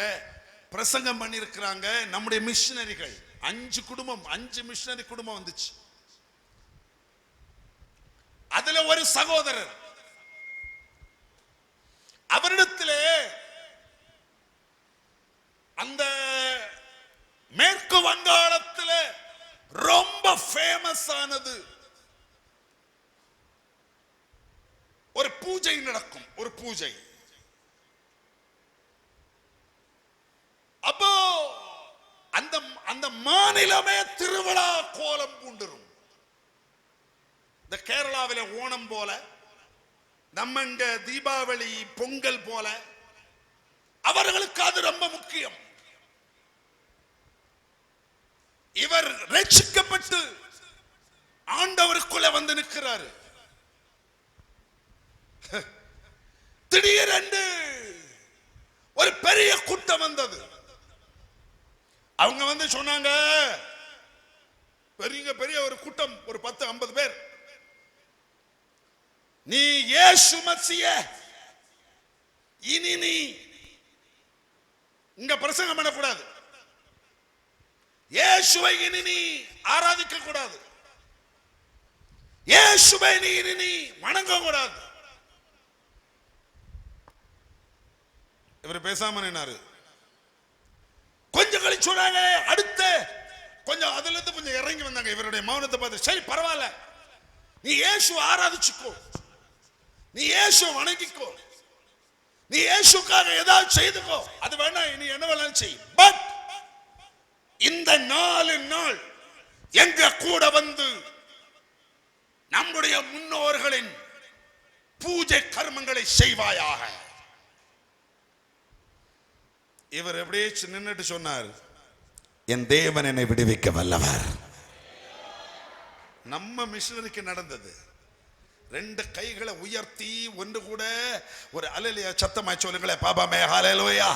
பிரசங்கம் பண்ணி இருக்கிறாங்க. நம்முடைய மிஷனரிகள் 5 குடும்பம், 5 மிஷனரி குடும்பம் வந்துச்சு. அதுல ஒரு சகோதரர், அவரிடத்திலே அந்த மேற்கு வங்காளத்தில் ரொம்ப ஃபேமஸ் ஆனது ஒரு பூஜை நடக்கும். ஒரு பூஜை. அப்போ அந்த அந்த மாநிலமே திருவிழா கோலம் பூண்டிரும். இந்த கேரளாவில ஓணம் போல, நம்ம இங்க தீபாவளி பொங்கல் போல, அவர்களுக்கு அது ரொம்ப முக்கியம். இவர் ரட்சிக்கப்பட்டு ஆண்டவருக்குள்ள வந்து நிற்கிறாரு. திடீரென்று ஒரு பெரிய கூட்டம் வந்தது. அவங்க வந்து சொன்னாங்க, பெரிய ஒரு கூட்டம், ஒரு 10-50 பேர், நீ இயேசு மசிய இனி நீ இங்க பிரசங்கம் பண்ணக்கூடாது, இயேசுவை இனி நீ ஆராதிக்க கூடாது, இயேசுவை இனி நீ வணங்க கூடாது. இவர் பேசாம நின்னாரு. கொஞ்சம் கழிச்சு சொன்னாங்க, அடுத்த கொஞ்சம் அதுல இருந்து கொஞ்சம் இறங்கி வந்தாங்க. இவருடைய மௌனத்தை பார்த்து, சரி பரவாயில்ல, நீ இயேசு ஆராதிச்சுக்கோ, நீ இயேசு வணங்கிக்கோ, நீ இயேசுக்காக ஏதாவது செய்துக்கோ, அது வேணா நீ என்ன வேணாலும் செய். பட் இந்த 4 நாள் எங்க கூட வந்து நம்முடைய முன்னோர்களின் பூஜை கர்மங்களை செய்வாயாக. இவர் எப்படியே நின்னுட்டு சொன்னார், என் தேவன் என்னை விடுவிக்க வல்லவர். நம்ம மிஷனரிக்கு நடந்தது. 2 கைகளை உயர்த்தி ஒன்று கூட ஒரு அல்லேலூயா சத்தமாய் சொல்லுங்களேன். பாபாமே ஹல்லேலூயா.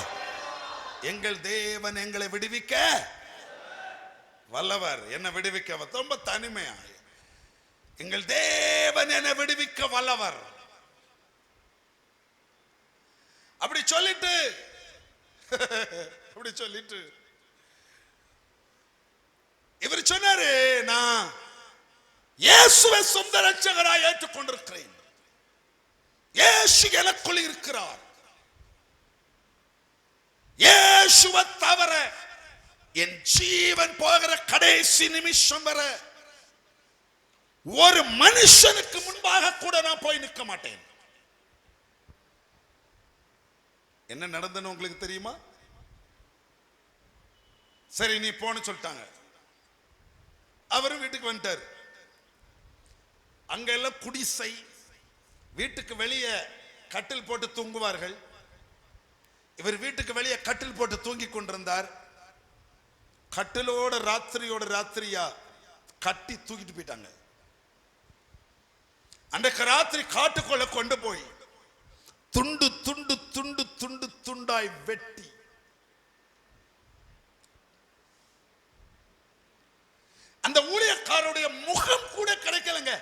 எங்கள் தேவன் எங்களை விடுவிக்க வல்லவர். என்ன விடுவிக்க ரொம்ப தனிமையா, எங்கள் தேவன் என்னை விடுவிக்க வல்லவர். அப்படி சொல்லிட்டு இவர் சொன்னாரு, நான் இயேசுவை சொந்த ரட்சகராய் ஏற்றுக்கொண்டிருக்கிறேன், இயேசு எனக்குள் இருக்கிறார், இயேசுவை தவிர என் ஜீவன் போகிற கடைசி நிமிஷம் வர ஒரு மனுஷனுக்கு முன்பாக கூட நான் போய் நிற்க மாட்டேன். என்ன நடந்ததுன்னு உங்களுக்கு தெரியுமா? சரி நீ போன்னு சொல்லிட்டாங்க. அவரும் வீட்டுக்கு வந்துட்டார். அங்க எல்லாம் குடிசை, வீட்டுக்கு வெளியே கட்டில் போட்டு தூங்குவார்கள். இவர் வீட்டுக்கு வெளியே கட்டில் போட்டு தூங்கி கொண்டிருந்தார். கட்டிலோட ராத்திரியா கட்டி தூக்கிட்டு போயிட்டாங்க. அன்றைக்கு ராத்திரி காட்டுக்குள்ள கொண்டு போய் துண்டு துண்டு துண்டு துண்டு துண்டாய் வெட்டி அந்த ஊழியக்காரருடைய முகம் கூட கிடைக்கலங்க.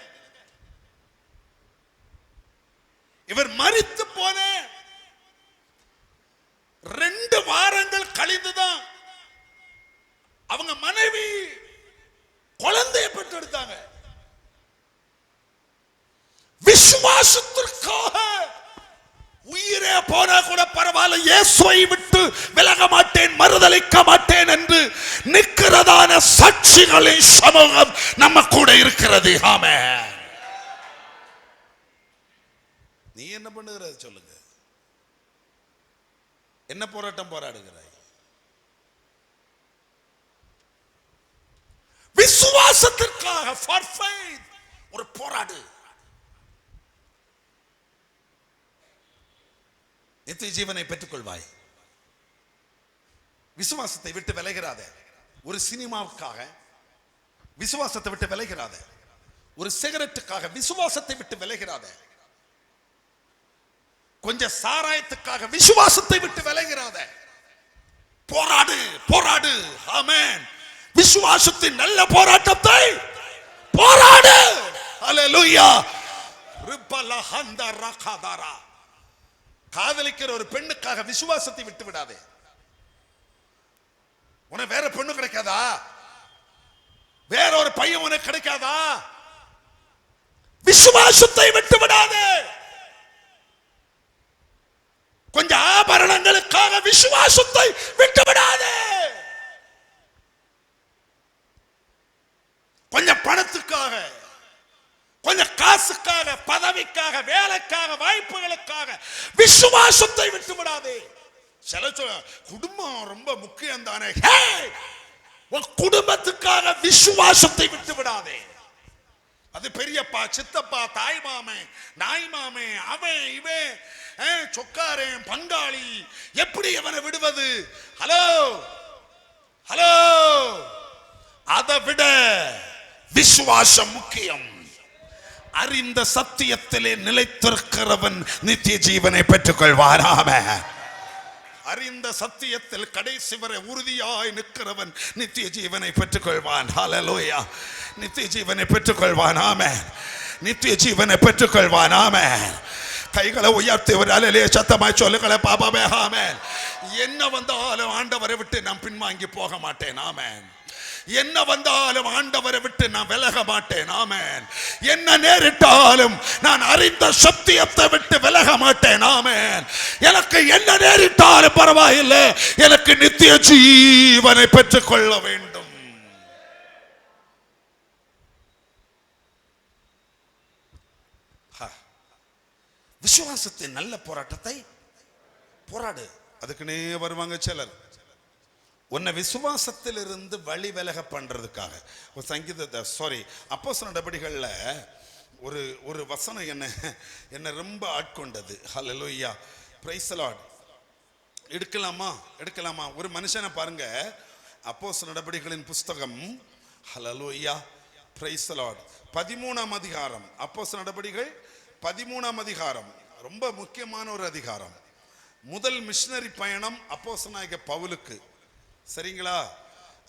இவர் மரித்து போன கழிந்துதான் அவங்க மனைவி குழந்தையை பெற்றெடுத்தாங்க. விசுவாசத்திற்காக உயிரே போனா கூட பரவாயில்ல, இயேசுவை விட்டு விலக மாட்டேன், மறுதலிக்க மாட்டேன் என்று நிற்கிறதான சாட்சிகளின் சமூகம் நம்ம கூட இருக்கிறது. ஆமென். நீ என்ன பண்ணுகிற சொல்லுங்க? என்ன போராட்டம் போராடுகிறாய்? விசுவாசத்திற்காக for faith ஒரு போராடு. நித்திய ஜீவனை பெற்றுக்கொள்வாய். விசுவாசத்தை விட்டு விலகிறாதே. ஒரு சினிமாவுக்காக விசுவாசத்தை விட்டு விலகிறாதே. ஒரு சிகரெட்டுக்காக விசுவாசத்தை விட்டு விலகிறாதே. கொஞ்சம் சாராயத்துக்காக விசுவாசத்தை விட்டு விலகிறாதே. போராடு, போராடு. ஆமென். விசுவாசத்தின் நல்ல போராட்டத்தை போராடு. ஹல்லேலூயா. ரிபலஹந்த ரகதரா. காதலிக்கிற ஒரு பெண்ணுக்காக விசுவாசத்தை விட்டு விடாதே. உனக்கு வேற பெண்ணு கிடைக்காதா? வேற ஒரு பையன் உனக்கு கிடைக்காதா? விசுவாசத்தை விட்டு விடாதே. கொஞ்சம் ஆபரணங்களுக்காக விசுவாசத்தை விட்டு விடாதே. கொஞ்சம் பணத்துக்காக, கொஞ்சம் காசுக்காக, பதவிக்காக, வேலைக்காக, வாய்ப்புகளுக்காக விசுவாசத்தை விட்டு விடாதே. சில குடும்பம் ரொம்ப முக்கியம் தானே. உன் குடும்பத்துக்காக விசுவாசத்தை விட்டு விடாதே. அது பெரியப்பா, சித்தப்பா, தாய் மாமே, நாய் மாமே, அவன் இவன், சொக்காரன், பங்காளி, எப்படி அவனை விடுவது? Hello hello. அதை விட விசுவாசம் முக்கியம். அறிந்த சத்தியத்திலே நிலைத்திருக்கிறவன் நித்திய ஜீவனை பெற்றுக்கொள்வான். ஆமென். அறிந்த சத்தியத்தில் கடைசி வரை உறுதியாய் நிற்கிறவன் நித்திய ஜீவனை பெற்றுக்கொள்வான். ஹல்லேலூயா. நித்திய ஜீவனை பெற்றுக்கொள்வான். ஆமென். நித்திய ஜீவனை பெற்றுக்கொள்வான். ஆமென். கைகளை உயர்த்தி ஒரு அலையிலே சத்தமாய் சொல்லுங்களே பாபாவே. ஆமென். என்ன வந்தாலும் ஆண்டவரை விட்டு நான் பின்வாங்கி போக மாட்டேன். ஆமென். என்ன வந்தாலும் ஆண்டவரை விட்டு நான் விலக மாட்டேன். ஆமென். என்ன நேரிட்டாலும் நான் அறிந்த சத்தியத்தை விட்டு விலக மாட்டேன். ஆமென். எனக்கு என்ன நேரிட்டாலும் பரவாயில்லை, எனக்கு நித்திய ஜீவனை பெற்றுக்கொள்ள வேண்டும். விசுவாசத்தின் நல்ல போராட்டத்தை போராடு. அதுக்குன்னே வருவாங்க சிலர், உன்னை விசுவாசத்தில் இருந்து வழி விலக பண்றதுக்காக. ஒரு சங்கீத அப்போஸ்தலர் நடபடிகள்ல ஒரு வசனம் என்ன ரொம்ப ஆட்கொண்டது. ஹல்லேலூயா. Praise the Lord. எடுக்கலாமா? ஒரு மனுஷனை பாருங்க. அப்போஸ்தலர் நடபடிகளின் புஸ்தகம், ஹல்லேலூயா, பிரைஸ் தி லார்ட், 13ஆம் அதிகாரம். அப்போஸ்தலர் நடபடிகள் 13ஆம் அதிகாரம் ரொம்ப முக்கியமான ஒரு அதிகாரம். முதல் மிஷனரி பயணம் அப்போஸ்தலனாகிய பவுலுக்கு. சரிங்களா?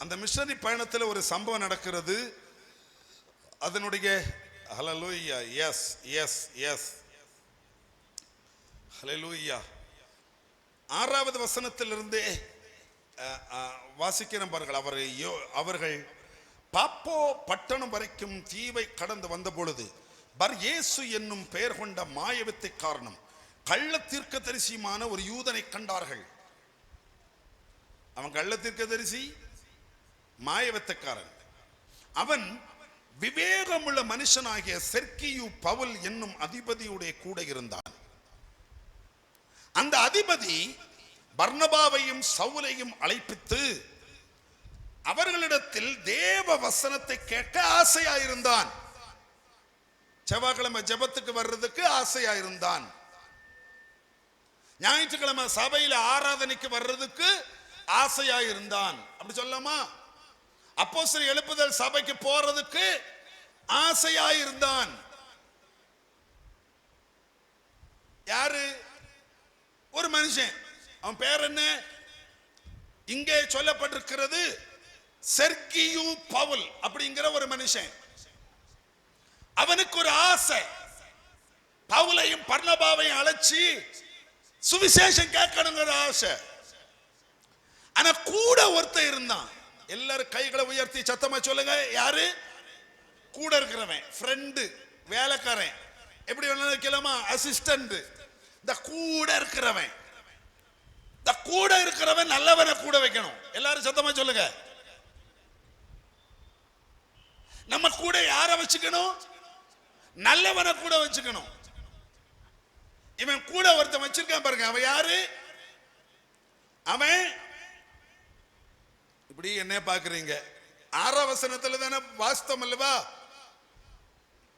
அந்த மிஷனரி பயணத்தில் ஒரு சம்பவம் நடக்கிறது. அதனுடைய ஹல்லேலூயா, எஸ் எஸ் எஸ், ஹல்லேலூயா, 6வது வசனத்திலிருந்து வாசிக்கிறேன் பாருங்கள். அவர்கள் பாப்போ பட்டணம் வரைக்கும் தீவை கடந்து வந்த பொழுது பர் இயேசு என்னும் பெயர் கொண்ட மாயவித்தை காரணம் கள்ள தீர்க்கதரிசியுமான ஒரு யூதனை கண்டார்கள். அவன் கள்ள தீர்க்கதரிசி, மாயவித்தைக்காரன். அவன் விவேகமுள்ள மனுஷனாகிய செர்கியு பவுல் என்னும் அதிபதியுடைய கூட இருந்தான். அந்த அதிபதி பர்னபாவையும் சவுலையும் அழைப்பித்து அவர்களிடத்தில் தேவ வசனத்தை கேட்க ஆசையாயிருந்தான். செவ்வாய்க்கிழமை ஜெபத்துக்கு வர்றதுக்கு ஆசையாயிருந்தான். ஞாயிற்றுக்கிழமை சபையில ஆராதனைக்கு வர்றதுக்கு ஆசையாயிருந்தான். அப்படி சொல்லலாமா? அப்போஸ்தலர் எழுப்புதல் சபைக்கு போறதுக்கு ஆசையாயிருந்தான். யாரு? ஒரு மனுஷன். அவன் பேர் என்ன? இங்கே சொல்லப்பட்டிருக்கிறது செர்கியு பவுல் அப்படிங்கிற ஒரு மனுஷன். அவனுக்கு ஒரு ஆசை, பவுலையும் பர்னபாவையும் அழைச்சி சுவிசேஷம் கேட்கணுங்கிற ஆசை. ஆனா கூட ஒருத்தன் இருந்தான். எல்லாரும் கைகளை உயர்த்தி சத்தமா சொல்லுங்க. யாரு? கூட இருக்கிறவன், ஃப்ரெண்டு, வேலைக்காரன், எப்படி வேணாலும் வைக்கலாமா, அசிஸ்டன்ட். இந்த கூட இருக்கிறவன், இந்த கூட இருக்கிறவன் நல்லவனை கூட வைக்கணும். எல்லாரும் சத்தமா சொல்லுங்க. நம்ம கூட யார வச்சுக்கணும்? நல்லவனை கூட வச்சுக்கணும். இவன் கூட ஒருத்தன் வச்சிருக்கான் பாருங்க. அவன் யாரு? அவன் இப்படி என்ன பாக்குறீங்க? 6ஆம் வசனத்துல தானே வாஸ்தவம் அல்லவா?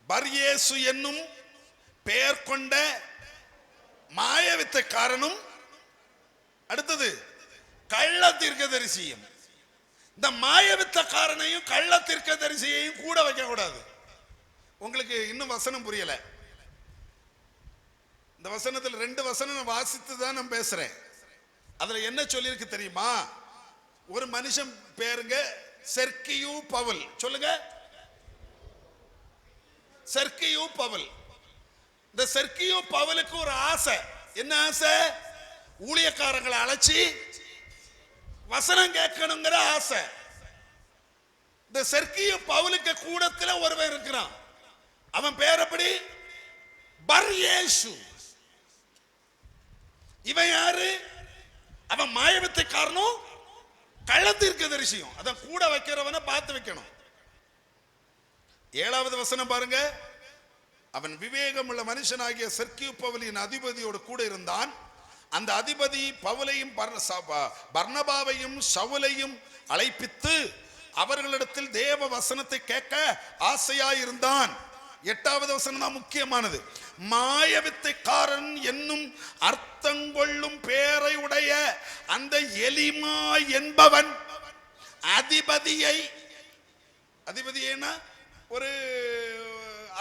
பர்யேசு என்னும் பெயர் கொண்ட மாயவித்தைக்காரனும், அடுத்தது கள்ள தீர்க்கதரிசியும். இந்த மாயவித்தைக்காரனையும் கள்ள தீர்க்கதரிசியையும் கூட வைக்க கூடாது. உங்களுக்கு இன்னும் வசனம் புரியல. இந்த வசனத்தில் 2 வசனம் வாசித்து தான் நான் பேசுறேன். அதுல என்ன சொல்லியிருக்கு தெரியுமா? ஒரு மனுஷன் பேருங்க செர்கியு பவுல். சொல்லுங்க. செர்கியு பவுல். இந்த செர்கியு பவுலுக்கு ஒரு ஆசை. என்ன ஆசை? ஊழியக்காரங்களை அழைச்சி வசனம் கேட்கணுங்கிற ஆசை. இந்த செர்கியு பவுலுக்கு கூடத்தில் ஒருவன் இருக்கிறான். அவன் பேர் எப்படி? பர்யேசு. இவன் யாரு? அவன் மாயவித்தைக்காரனும் கள்ள தீர்க்கதரிசியும். அதான் கூட வைக்கிறவனை பார்த்து வைக்கணும். 7வது வசனம் பாருங்க. அவன் விவேகம் உள்ள மனுஷனாகிய செர்கியு பவுலின் அதிபதியோடு கூட இருந்தான். அந்த அதிபதி பவுலையும் பர்னபாவையும் சவுலையும் அழைப்பித்து அவர்களிடத்தில் தேவ வசனத்தை கேட்க ஆசையாயிருந்தான். 8வது வசனம் தான் முக்கியமானது. மாயவித்தைக்காரன் என்னும் அர்த்தங்கொள்ளும் பேரை உடைய அந்த எலிமா என்பவன் அதிபதியை, அதிபதினா ஒரு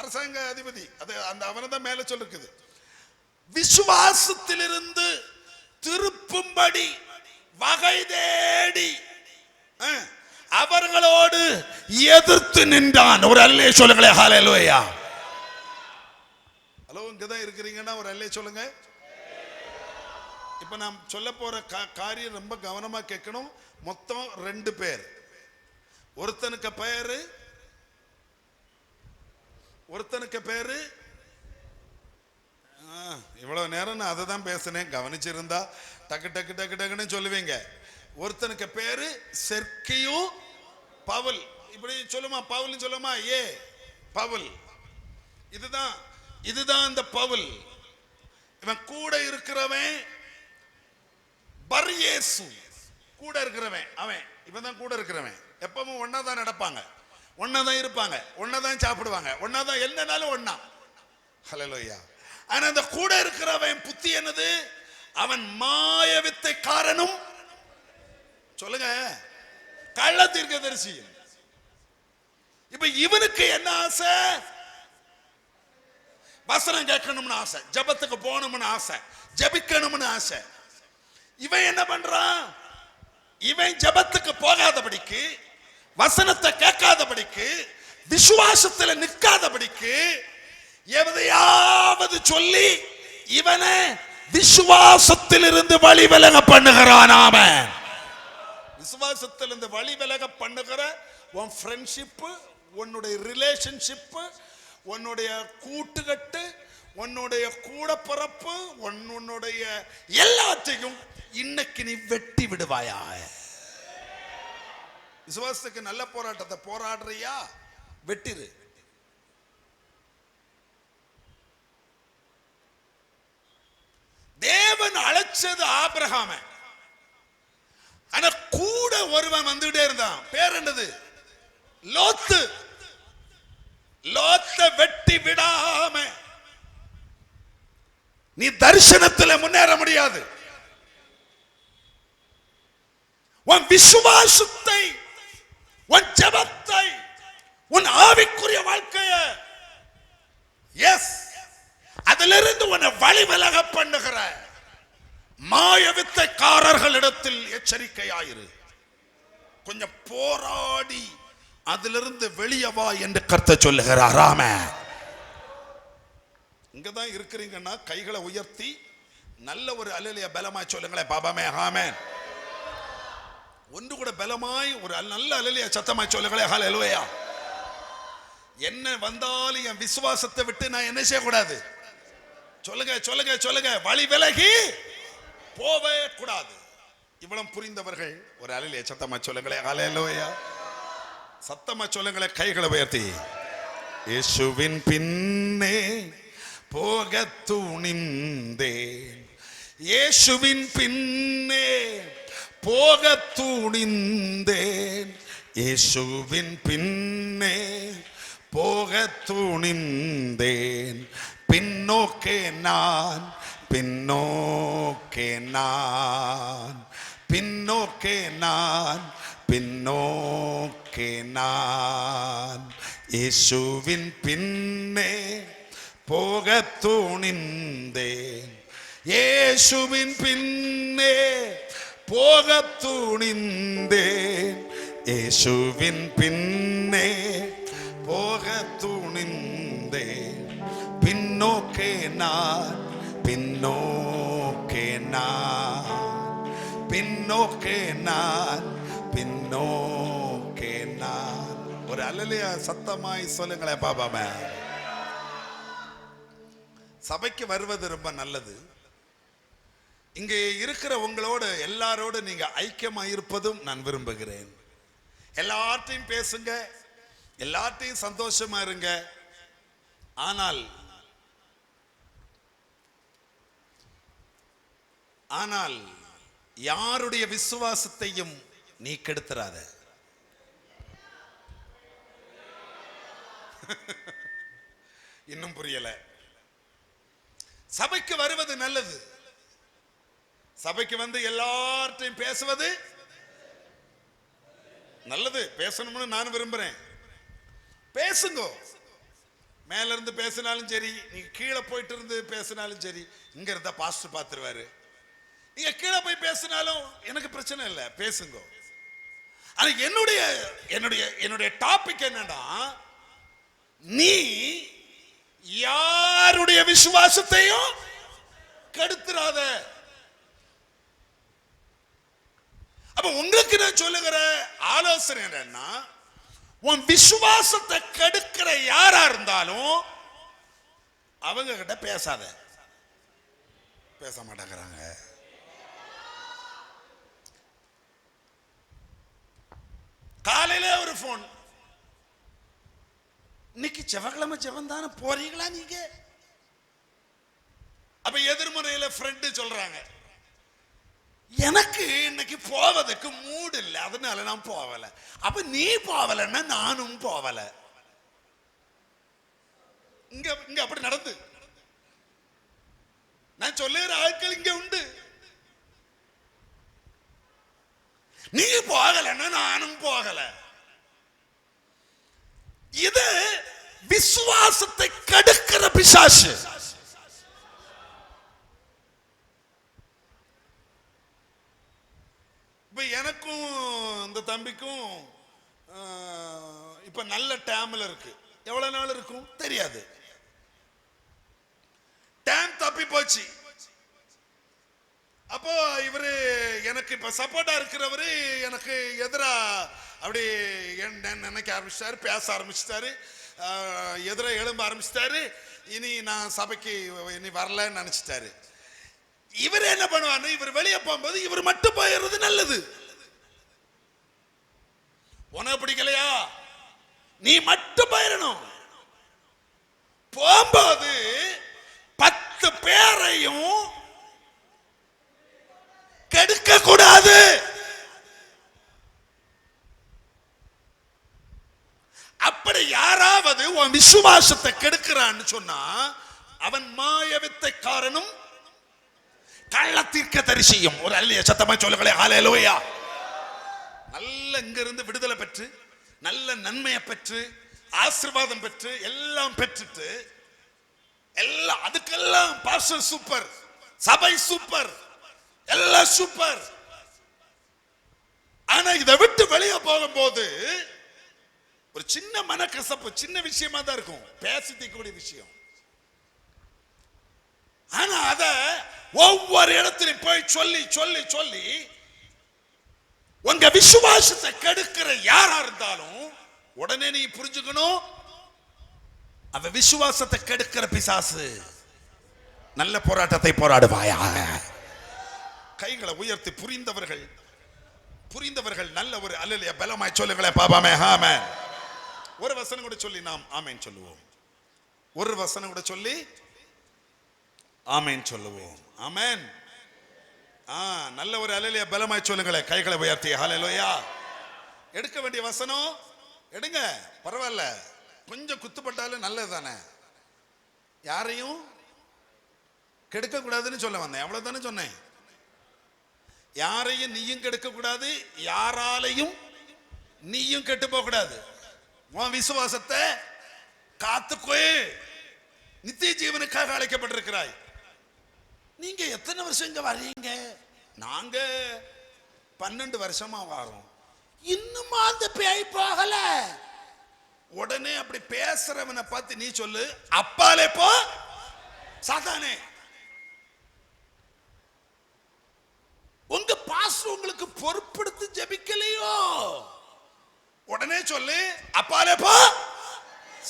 அரசாங்க அதிபதி, அது அந்த அவனை தான் மேல சொல்லிருக்குது, விசுவாசத்திலிருந்து திருப்பும்படி வகை தேடி அவர்களோடு எதிர்த்து நின்றான். ஒரு அல்லே சொல்லுங்களேன். ஹல்லேலூயா. ஹலோ, இங்கதான் இருக்கிறீங்கன்னா ஒரு அல்லே சொல்லுங்க. இப்ப நாம் சொல்ல போற காரியம் ரொம்ப கவனமா கேட்கணும். மொத்தம் 2 பேர். ஒருத்தனுக்கு பேரு இவ்வளவு நேரம் நான் அதை தான் பேசினேன். கவனிச்சிருந்தா டக்கு டக்கு டக்கு டக்குன்னு சொல்லுவீங்க. ஒருத்தனுக்கு பேரு செர்கியு பவுல். இப்படி சொல்லுமா? பவுல் சொல்லுமா? பவுல். இதுதான் இந்த பவுல். இவன் கூட இருக்கிறவன் பர்யேசு. கூட இருக்கிறவன் அவன். இவன் தான் கூட இருக்கிறவன். எப்பவும் ஒன்னா தான் நடப்பாங்க, ஒன்னா தான் இருப்பாங்க, ஒன்னா தான் சாப்பிடுவாங்க, ஒன்னா தான் என்னன்னாலும் ஒன்னா. ஹல்லேலூயா. ஆனா அந்த கூட இருக்கிறவன் புத்தி என்னது? அவன் மாயவித்தைக்காரனும், சொல்லுங்க, கள்ள தீர்க்கதரிசி. இப்ப இவனுக்கு என்ன ஆசை? வசனம் கேட்கணும்னு ஆசை, ஜபத்துக்கு போகணும்னு ஆசை, ஜபிக்கணும்னு ஆசை. இவன் என்ன பண்றான்? இவன் ஜபத்துக்கு போகாதபடிக்கு, வசனத்தை கேட்காதபடிக்கு, விசுவாசத்தில் நிற்காதபடிக்கு எதையாவது சொல்லி இவனை விசுவாசத்தில் இருந்து வழி விலக பண்ணுகிறான். ஆமென். விசுவாசத்தில் இருந்து வழி விலக பண்ணுகிற உன் ஃப்ரெண்ட்ஷிப், உன்னுடைய ரிலேஷன்ஷிப், உன்னுடைய கூட்டுக்கட்டு, உன்னுடைய கூட பிறப்பு, உன்னுடைய எல்லாத்தையும் இன்னைக்கு நீ வெட்டி விடுவாயா? விசுவாசத்துக்கு நல்ல போராட்டத்தை போராடுறியா? வெட்டிரு. தேவன் அழைச்சது ஆபிரகாம. ஆனா கூட ஒருவன் வந்துட்டே இருந்தான். பேர் என்னது? லோத்து. லோத்த வெட்டி விடாம நீ தரிசனத்தில் முன்னேற முடியாது. உன் விசுவாசத்தை, உன் ஜெபத்தை, உன் ஆவிக்குரிய வாழ்க்கையை அதிலிருந்து உன்னை வழி விலக பண்ணுகிற மாயவித்தைக்காரர்களிடத்தில் எச்சரிக்கையாயிரு. கொஞ்சம் போராடி அதிலிருந்து வெளியே வா என்று கர்த்தர் சொல்லுகிறார். ஆமென். இங்கதான் இருக்கிறீங்கன்னா கைகளை உயர்த்தி நல்ல ஒரு அல்லேலூயா பலமா சொல்லுங்களேன். பாபாமே. ஆமென். ஒன்று கூட பலமாய் ஒரு நல்ல அல்லேலூயா சத்தமாய் சொல்லுங்களே ஹல்லேலூயா. என்ன வந்தாலும் என் விசுவாசத்தை விட்டு நான் என்ன செய்யக்கூடாது? சொல்லுங்க சொல்லுங்க சொல்லுங்க. வழி விலகி போவே கூடாது. இவ்வளவு புரிந்தவர்கள் ஒரு அல்லேலூயா சத்தமா சொல்லுங்களே ஹல்லேலூயா. சத்தமா சொல்லுங்களே கைகளை உயர்த்தி. இயேசுவின் பின்னே போக துணிந்தேன், இயேசுவின் பின்னே போக துணிந்தேன், இயேசுவின் பின்னே போக துணிந்தேன். பின்னோக்கே நான், பின்னோக்கே நான், பின்னோக்கே நான், பின்னோக்கே நான், இயேசுவின் பின்னே போக துணிந்தேன், இயேசுவின் பின்னே போக துணிந்தேன், இயேசுவின் பின்னே போக துணிந்தேன். பின்னோக்கே நான், பின்னோக்கே நான், பின்னோக்கே நான், பின்னோக்கே நான். ஒரு அல்லேலூயா சத்தமாய் சொல்லுங்களேன் பாபாமே. சபைக்கு வருவது ரொம்ப நல்லது. இங்கே இருக்கிற உங்களோட எல்லாரோட நீங்க ஐக்கியமா இருப்பதும் நான் விரும்புகிறேன். எல்லார்ட்டையும் பேசுங்க, எல்லார்ட்டையும் சந்தோஷமா இருங்க. ஆனால் யாருடைய விசுவாசத்தையும் நீ கெடுத்துறாத. இன்னும் புரியல. சபைக்கு வருவது நல்லது. சபைக்கு வந்து எல்லார்ட்டையும் பேசுவது நல்லது. பேசணும்னு நான் விரும்புறேன். பேசுங்க. மேல இருந்து பேசினாலும் சரி, நீங்க கீழே போயிட்டு இருந்து பேசினாலும் சரி, இங்க இருந்தா பாஸ்டர் பார்த்துருவாரு. நீங்க கீழே போய் பேசினாலும் எனக்கு பிரச்சனை இல்லை, பேசுங்க. ஆனா என்னுடைய என்னுடைய என்னுடைய டாபிக் என்னன்னா, நீ யாருடைய விசுவாசத்தையும் கெடுத்துறாத. அப்ப உங்களுக்கு நான் சொல்லுகிற ஆலோசனை என்னன்னா, உன் விசுவாசத்தை கெடுக்கிற யாரா இருந்தாலும் அவங்க கிட்ட பேசாத. பேச மாட்டேங்கிறாங்க. காலையில ஒரு போன், இன்னைக்கு செவ்வாய்க்கிழமை ஜெபம் தானே போறீங்களா நீங்க? அப்ப எதிர்முறையில ஃப்ரெண்டு சொல்றாங்க, எனக்கு இன்னைக்கு போவதற்கு மூடு இல்லை, அதனால நான் போகல. அப்ப நீ போகலன்னா நானும் போகல. இங்க இங்க அப்படி நடந்து நான் சொல்லுகிற ஆட்கள் இங்க உண்டு. நீ போகலன்னா நானும் போகல. இது விசுவாசத்தை கெடுக்கிற பிசாசு. இப்ப எனக்கும் இந்த தம்பிக்கும் இப்ப நல்ல டேம்ல இருக்கு. எவ்வளவு நாள் இருக்கும் தெரியாது. டேம் தப்பி போச்சு. அப்போ இவரு எனக்கு இப்ப சப்போர்ட்டா இருக்கிறவரு எனக்கு எதிரா அப்படி நினைக்க ஆரம்பிச்சிட்டாரு, பேச ஆரம்பிச்சிட்டாரு, எதிர எழும்ப ஆரம்பிச்சிட்டாரு. இனி நான் சபைக்கு இனி வரலன்னு நினைச்சிட்டாரு. இவர் என்ன பண்ணுவாரு, இவர் வெளியே போகும்போது இவர் மட்டும் போயிடுறது நல்லது. உனக்கு பிடிக்கலையா, நீ மட்டும் போயிடணும். போகும்போது 10 பேரையும் கெடுக்க கூடாது. அப்படி யாராவது உன் விசுவாசத்தை கெடுக்கிறான்னு சொன்னா அவன் மாயவித்தைக்காரனும் கள்ள தீர்க்கதரிசியும். ஒரு அல்லேலூயா சத்தமா சொல்லுங்களே ஹல்லேலூயா. நல்ல இங்க இருந்து விடுதலை பெற்று, நல்ல நன்மையை பெற்று, ஆசீர்வாதம் பெற்று, எல்லாம் பெற்றுட்டு, எல்லாம் அதுக்கெல்லாம் பாஸ்டர் சூப்பர், சபை சூப்பர், எல்லாம் சூப்பர். ஆனா இதை விட்டு வெளியே போகும்போது ஒரு சின்ன மனக்கசப்பு, சின்ன விஷயமா தான் இருக்கும், பேசிக்கூடிய விஷயம். ஆனா அத ஒவ்வொரு இடத்திலும் போய் சொல்லி சொல்லி சொல்லி உங்க விசுவாசத்தை கெடுக்கிற யாரா இருந்தாலும் உடனே நீ புரிஞ்சுக்கணும், அவ விசுவாசத்தை கெடுக்கிற பிசாசு. நல்ல போராட்டத்தை போராடுவாயா. கைகளை உயர்த்தி புரிந்தவர்கள் நல்ல ஒரு அல்லேலூயா பலமாய் சொல்லுங்களேன் பாபாமே. ஆமென். ஒரு வசனம் கூட சொல்லி நாம் ஆமென் சொல்லுவோம். ஒரு வசனம் கூட சொல்லி ஆமென் சொல்லுவோம். ஆமென். நல்ல ஒரு அல்லேலூயா பலமாய் சொல்லுங்களேன் கைகளை உயர்த்தி. ஹல்லேலூயா. எடுக்க வேண்டிய வசனம் எடுங்க, பரவாயில்ல, கொஞ்சம் குத்துப்பட்டாலும் நல்லது தானே. யாரையும் கெடுக்க கூடாதுன்னு சொல்ல வந்தேன், அவ்வளவுதானே சொன்னேன். யாரையும் நீயும் கெடுக்க கூடாது, யாராலையும் நீயும் கெட்டு போக கூடாது. உன் விசுவாசத்தை காத்துக்கோ. நித்திய ஜீவனுக்காக அழைக்கப்பட்டிருக்கிறாய். நீங்க எத்தனை வருஷம் இங்க வர்றீங்க? நாங்க 12 வருஷமா வரோம். இன்னுமா அந்த பேய் போகல? உடனே அப்படி பேசுறவனை பார்த்து நீ சொல்லு, அப்பாலே போ சாத்தானே. உங்க பாஸ்டர் உங்களுக்கு பொறுப்படுத்தி ஜெபிக்கலையோ, உடனே சொல்லு, அப்பாலே போ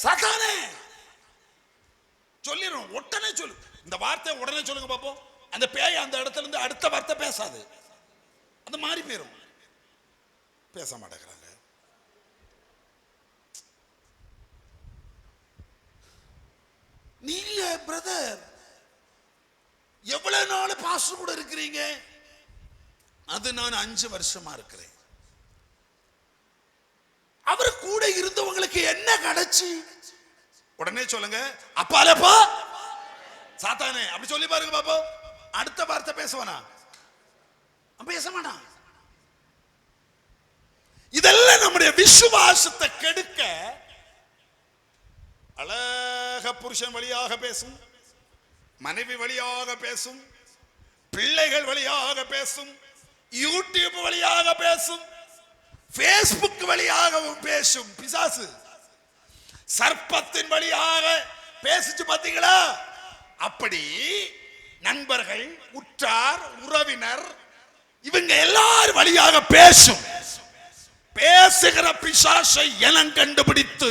சாத்தானே. சொல்லிடும், உடனே சொல்லு. இந்த வார்த்தை உடனே சொல்லுங்க பாப்போம். அந்த பேய் அந்த இடத்துல இருந்து அடுத்த வார்த்தை பேசாது, அந்த மாதிரி போயிரும். பேச மாட்டேங்கிறாங்க. நீங்க பிரதர் எவ்வளவு நாள் பாஸ்டர் கூட இருக்கிறீங்க? அது நான் 5 வருஷமா இருக்கிறேன். அவர் கூட இருந்தவங்களுக்கு என்ன கிடைச்சு? உடனே சொல்லுங்க, அப்பாலே போ சாத்தானே. அப்படி சொல்லி பாருங்க பாப்போம். அடுத்த வார்த்தை பேசுவானா? பேச மாட்டான். இதெல்லாம் நம்முடைய விசுவாசத்தை கெடுக்க அழக புருஷன் வழியாக பேசும், மனைவி வழியாக பேசும், பிள்ளைகள் வழியாக பேசும், யூடியூப் வழியாக பேசும், பேஸ்புக் வழியாகவும் பேசும் பிசாசு. சர்ப்பத்தின் வழியாக பேசிச்சு பாத்தீங்களா? அப்படி நண்பர்கள், உற்றார், உறவினர், இவங்க எல்லாரும் வழியாக பேசும். பேசுகிற பிசாசை என கண்டுபிடித்து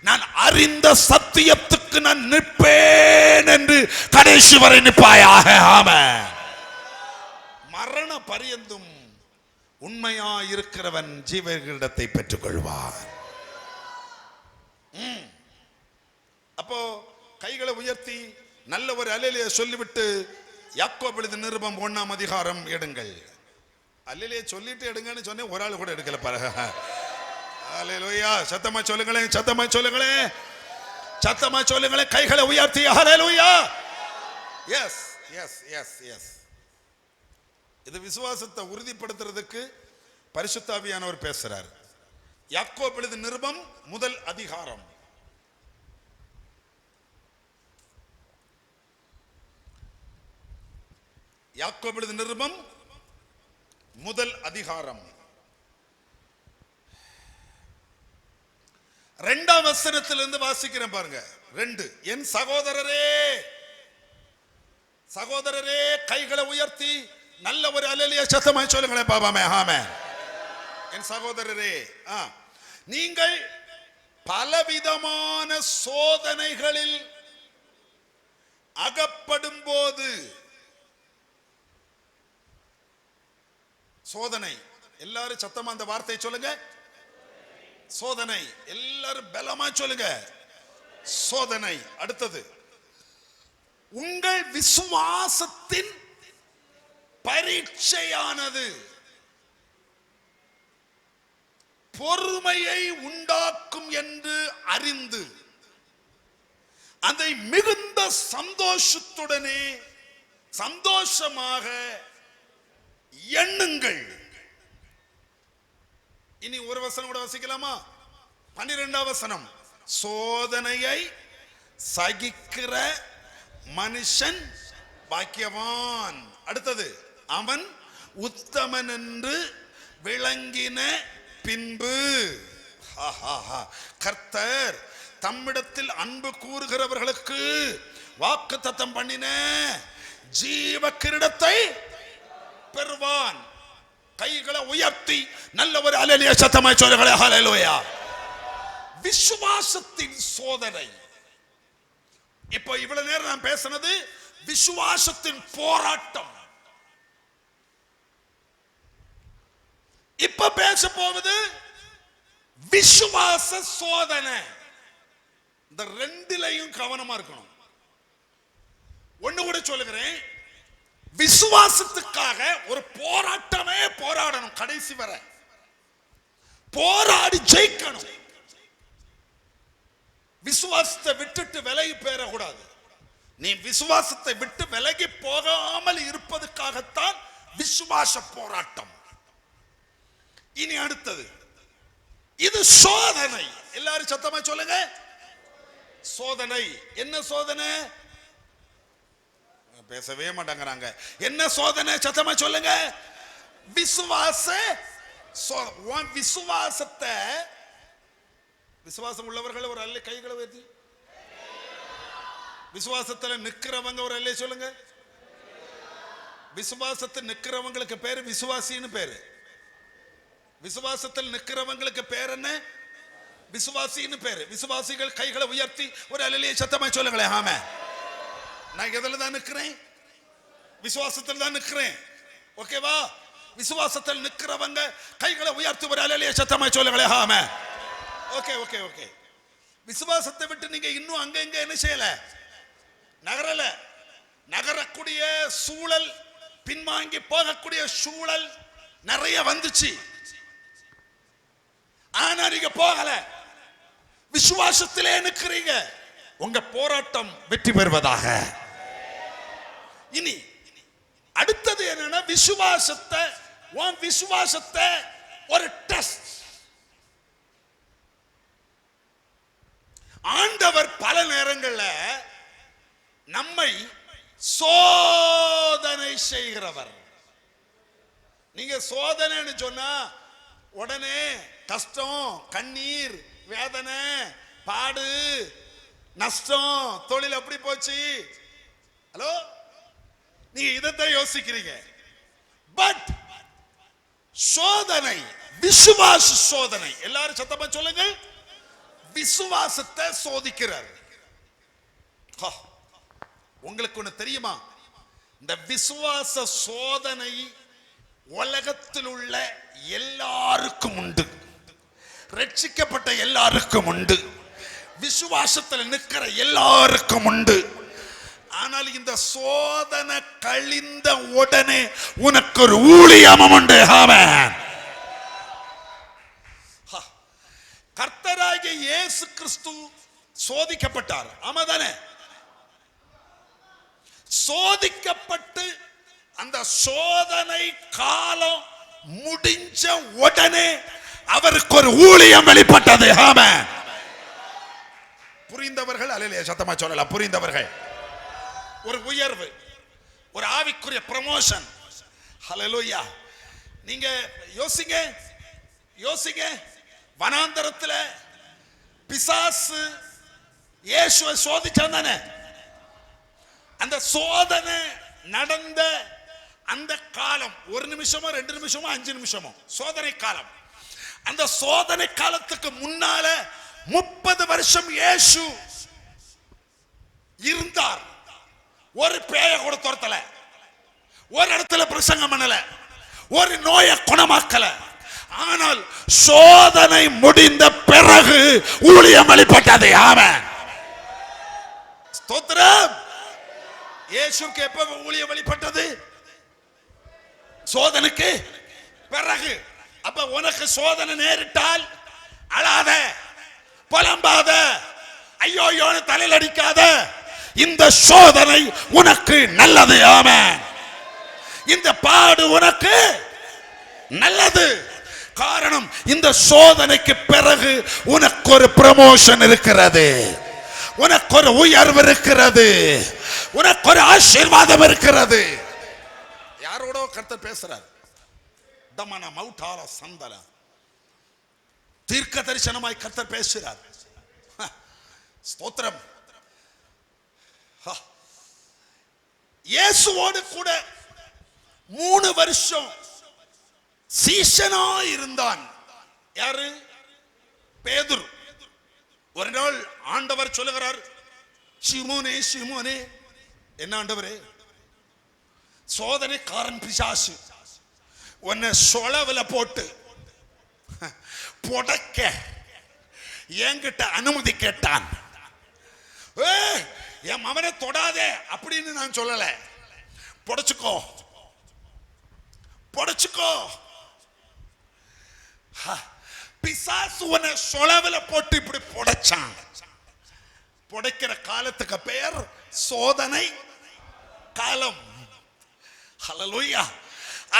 நான் அறிந்த சத்தியத்துக்கு நான் நிற்பேன் என்று கடைசி வரை நிற்பாயாக. ஆமென். மரண பரியந்தும் உண்மையா இருக்கிறவன் ஜீவனிடத்தை பெற்றுக் கொள்வான். அப்போ கைகளை உயர்த்தி நல்ல ஒரு அல்லேலூயா சொல்லிவிட்டு யாக்கோபு எழுதின நிருபம் 1ஆம் அதிகாரம் எடுங்கள். அல்லேலூயா சொல்லிட்டு எடுங்கன்னு சொன்னேன், ஒரு ஆள் கூட எடுக்கல பாருங்க. அல்லேலூயா. சத்தமா சொல்லுங்களேன், சத்தமா சொல்லுங்களேன், சத்தமா சொல்லுங்களேன். கைகளை உயர்த்தி hallelujah. Yes yes yes yes. இது விசுவாசத்தை உறுதிப்படுத்துறதுக்கு பரிசுத்த ஆவியானவர் பேசுறார். யாக்கோபு எழுதின நிருபம் 1 அதிகாரம். யாக்கோபு எழுதின நிருபம் 1 அதிகாரம் 2ஆம் வசனத்திலிருந்து வாசிக்கிறேன் பாருங்க. 2. என் சகோதரரே, சகோதரரே கைகளை உயர்த்தி நல்ல ஒரு அல்லேலூயா சத்தமாய் சொல்லுங்களேன் பாபாமே. ஆமென். என் சகோதரரே, நீங்கள் பலவிதமான சோதனைகளில் அகப்படும் போது, சோதனை, எல்லாரும் சத்தமா அந்த வார்த்தை சொல்லுங்க. சோதனை, எல்லாரும் பலமா சொல்லுங்க. சோதனை. அடுத்தது, உங்கள் விசுவாசத்தின் பரீட்சையானது பொறுமையை உண்டாக்கும் என்று அறிந்து அதை மிகுந்த சந்தோஷத்துடனே சந்தோஷமாக எண்ணுங்கள். இனி ஒரு வசனம் கூட வாசிக்கலாமா? 12ஆம் வசனம். சோதனையை சகிக்கிற மனுஷன் பாக்கியவான். அடுத்தது, அவன் உத்தமன் என்று விளங்கின பின்பு கர்த்தர் தம்மிடத்தில் அன்பு கூறுகிறவர்களுக்கு வாக்குத்தத்தம் பண்ணின ஜீவ கிரீடத்தை பெறுவான். கைகளை உயர்த்தி நல்ல ஒரு அல்லேலூயா சத்தமாய் சொல்லுங்களே. ஹல்லேலூயா. விசுவாசத்தின் சோதனை. இப்போ இவ்வளவு நேரம் நான் பேசினது விசுவாசத்தின் போராட்டம். இப்ப பேச போவது விசுவாச சோதனை. இந்த ரெண்டிலையும் கவனமா இருக்கணும். ஒண்ணு கூட சொல்லுகிறேன், விசுவாசத்துக்காக ஒரு போராட்டமே போராடணும். கடைசி வரை போராடி ஜெயிக்கணும். விசுவாசத்தை விட்டுட்டு விலகி போயிடக்கூடாது. நீ விசுவாசத்தை விட்டு விலகி போகாமல் இருப்பதற்காகத்தான் விசுவாச போராட்டம். இனி அடுத்தது இது சோதனை. எல்லாரும் சத்தமா சொல்லுங்க. சோதனை. என்ன சோதனை? பேசவே மாட்டாங்கறாங்க. என்ன சோதனை? சத்தமா சொல்லுங்க. விசுவாச விசுவாசத்தை, விசுவாசம் உள்ளவர்கள் ஒரு அல்ல கைகளை உயர்த்தி. விசுவாசத்துல நிக்கிறவங்க ஒரு அல்ல சொல்லுங்க. விசுவாசத்தில் நிக்கிறவங்களுக்கு பேரு விசுவாசின்னு பேரு. விசுவாசத்தில் நிக்கிறவங்களுக்கு பேர் என்ன? விசுவாசின்னு பேரு. விசுவாசிகள் கைகளை உயர்த்தி ஒரு அல்லேலூயா சத்தமாய் சொல்லுங்களேன். ஆமே. நான் எதுல தான் நிக்கிறேன்? விசுவாசத்தில் தான் நிக்கிறேன். ஓகேவா? விசுவாசத்தில் நிக்கிறவங்க கைகளை உயர்த்தி ஒரு அல்லேலூயா சத்தமாய் சொல்லுங்களேன். ஆமே. Okay okay okay. விசுவாசத்தை விட்டு நீங்க இன்னும் அங்க இங்க என்ன செய்யல? நகரல. நகரக்கூடிய சூழல், பின்வாங்கி போகக்கூடிய சூழல் நிறைய வந்துச்சு. ஆனா நீங்க போகல, விசுவாசத்திலே நிக்கிறீங்க. உங்க போராட்டம் வெற்றி பெறுவதாக. இனி அடுத்தது என்னன்னா, விசுவாசத்தை ஒரு டெஸ்ட். ஆண்டவர் பல நேரங்கள்ல நம்மை சோதனை செய்கிறவர். நீங்க சோதனைன்னு சொன்னா உடனே கஷ்டம், கண்ணீர், வேதனை, பாடு, நஷ்டம், தொழில் அப்படி போச்சு, ஹலோ, நீங்க இதைத்தான் யோசிக்கிறீங்க. பட் சோதனை, விசுவாச சோதனை. எல்லாரும் சத்தமா சொல்லுங்க. விசுவாசத்தை சோதிக்கிறார். உங்களுக்கு ஒண்ணு தெரியுமா? இந்த விசுவாச சோதனை உலகத்தில் உள்ள எல்லாருக்கும் உண்டு. ரட்சிக்கப்பட்ட எல்லாருக்கும் உண்டு. விசுவாசத்தில் நிற்கிற எல்லாருக்கும் உண்டு. ஆனால் இந்த சோதனை கழிந்த உடனே உனக்கு ஒரு ஊழியமும் உண்டு. ஆமென். கர்த்தராகிய இயேசு கிறிஸ்து சோதிக்கப்பட்டார். ஆமாதானே? சோதிக்கப்பட்டு அந்த சோதனை காலம் முடிஞ்ச உடனே அவருக்கு ஒரு ஊழியம் வெளிப்பட்டது. ஆமென். புரிந்தவர்கள் அல்லேலூயா சத்தமா சொல்லலாம். புரிந்தவர்கள் ஒரு உயர்வு, ஒரு ஆவிக்குரிய ப்ரமோஷன். ஹல்லேலூயா. நீங்க யோசிங்க. வனாந்தரத்துல பிசாசு இயேசுவை சோதிச்சான் தானே? அந்த சோதனை நடந்த அந்த காலம் 1 நிமிஷமோ 2 நிமிஷமோ 5 நிமிஷமோ சோதனை காலம். அந்த சோதனை காலத்துக்கு முன்னால 30 வருஷம் இயேசு இருந்தார். ஒரு பேய கூட துரத்தல, ஒரு இடத்துல பிரசங்கம் பண்ணல, ஒரு நோயை குணமாக்கல. ஆனால் சோதனை முடிந்த பிறகு ஊழியம் வெளிப்பட்டது. ஆமென். ஸ்தோத்திரம். இயேசுக்கு எப்ப ஊழியம் வெளிப்பட்டது? சோதனைக்கு பிறகு. அப்ப உனக்கு சோதனை நேரிட்டால் அழாத, புலம்பாத, ஐயோ தலையில் அடிக்காத. இந்த சோதனை உனக்கு நல்லது. ஆமென். இந்த பாடு உனக்கு நல்லது. காரணம், இந்த சோதனைக்கு பிறகு உனக்கு ஒரு ப்ரமோஷன் இருக்கிறது, உனக்கு ஒரு உயர்வு இருக்கிறது, உனக்கு ஒரு ஆசீர்வாதம் இருக்கிறது. யாரோட கர்த்தர் பேசுறார்? தமன மௌட்டால சந்தல தீர்க்க தரிசனமாய் கர்த்தர் பேசுறார். ஸ்தோத்திரம். இயேசுவோடு கூட 3 வருஷம் சீஷனா இருந்தான். யாரு? பேதுரு. ஒரு நாள் ஆண்டவர் சொல்லுகிறார், சீமோனே சீமோனே. என்ன ஆண்டவரே? சோதனைக்காரன் பிசாசு உன்னை சொலவுல போட்டு புடைக்க என்கிட்ட அனுமதி கேட்டான். என் மகனை தொடாதே அப்படின்னு நான் சொல்லல. புடைச்சுக்கோ புடைச்சுக்கோ. பிசாசு உன்னை சொலவுல போட்டு இப்படி புடைச்சான். புடைக்கிற காலத்துக்கு பெயர் சோதனை காலம். ஹல்லேலூயா.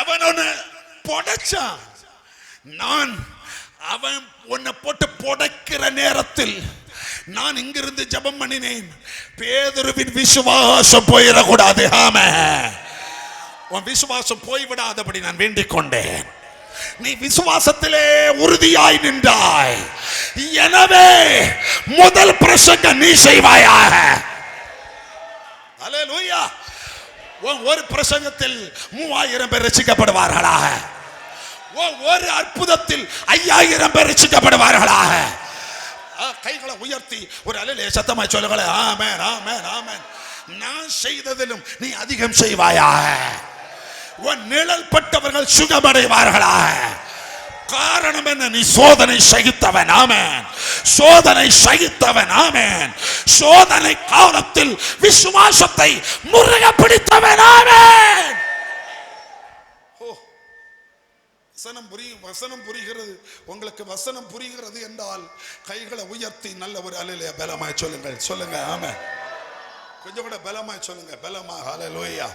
அவன் உன்னை புடைச்சான். நான் அவன் உன்னை போட்டு புடைக்கிற நேரத்தில் நான் இங்கிருந்து ஜெபம் பண்ணினேன், பேதுருவின் விசுவாசம் போயிடக்கூடாது. ஆமென். உன் விசுவாசம் போய்விடாதபடி நான் வேண்டிக் கொண்டேன். நீ விசுவாசத்திலே உறுதியாய் நின்றாய். எனவே முதல் பிரசங்கம் நீ செய்வாயாக. ஹல்லேலூயா. ஒரு பிரசங்கத்தில் 3000 பேர் ரட்சிக்கப்படுவார்களாக. ஒரு அற்புதத்தில் 5000 பேர் ரட்சிக்கப்படுவார்களாக. கைகளை உயர்த்தி ஒரு அல்லேலூயா சத்தமாய் சொல்லுங்களே. ஆமென் ஆமென் ஆமென். நான் செய்ததிலும் நீ அதிகம் செய்வாயாக. உன் நிழல் பட்டவர்கள் சுகமடைவார்களாக. காரணம் என்ன? நீ சோதனை சகித்தவன். ஆமென். சோதனை சகித்தவன். ஆமென். சோதனை காலத்தில் விசுவாசத்தை முறுக பிடித்தவன். ஆமென். வசனம் புரிகிறது. உங்களுக்கு வசனம் புரிகிறது என்றால் கைகளை உயர்த்தி நல்ல ஒரு அல்லேலூயா பலமாய் சொல்லுங்கள். சொல்லுங்க ஆமென். கொஞ்சம் கூட பலமாய் சொல்லுங்க. பலமா ஹல்லேலூயா.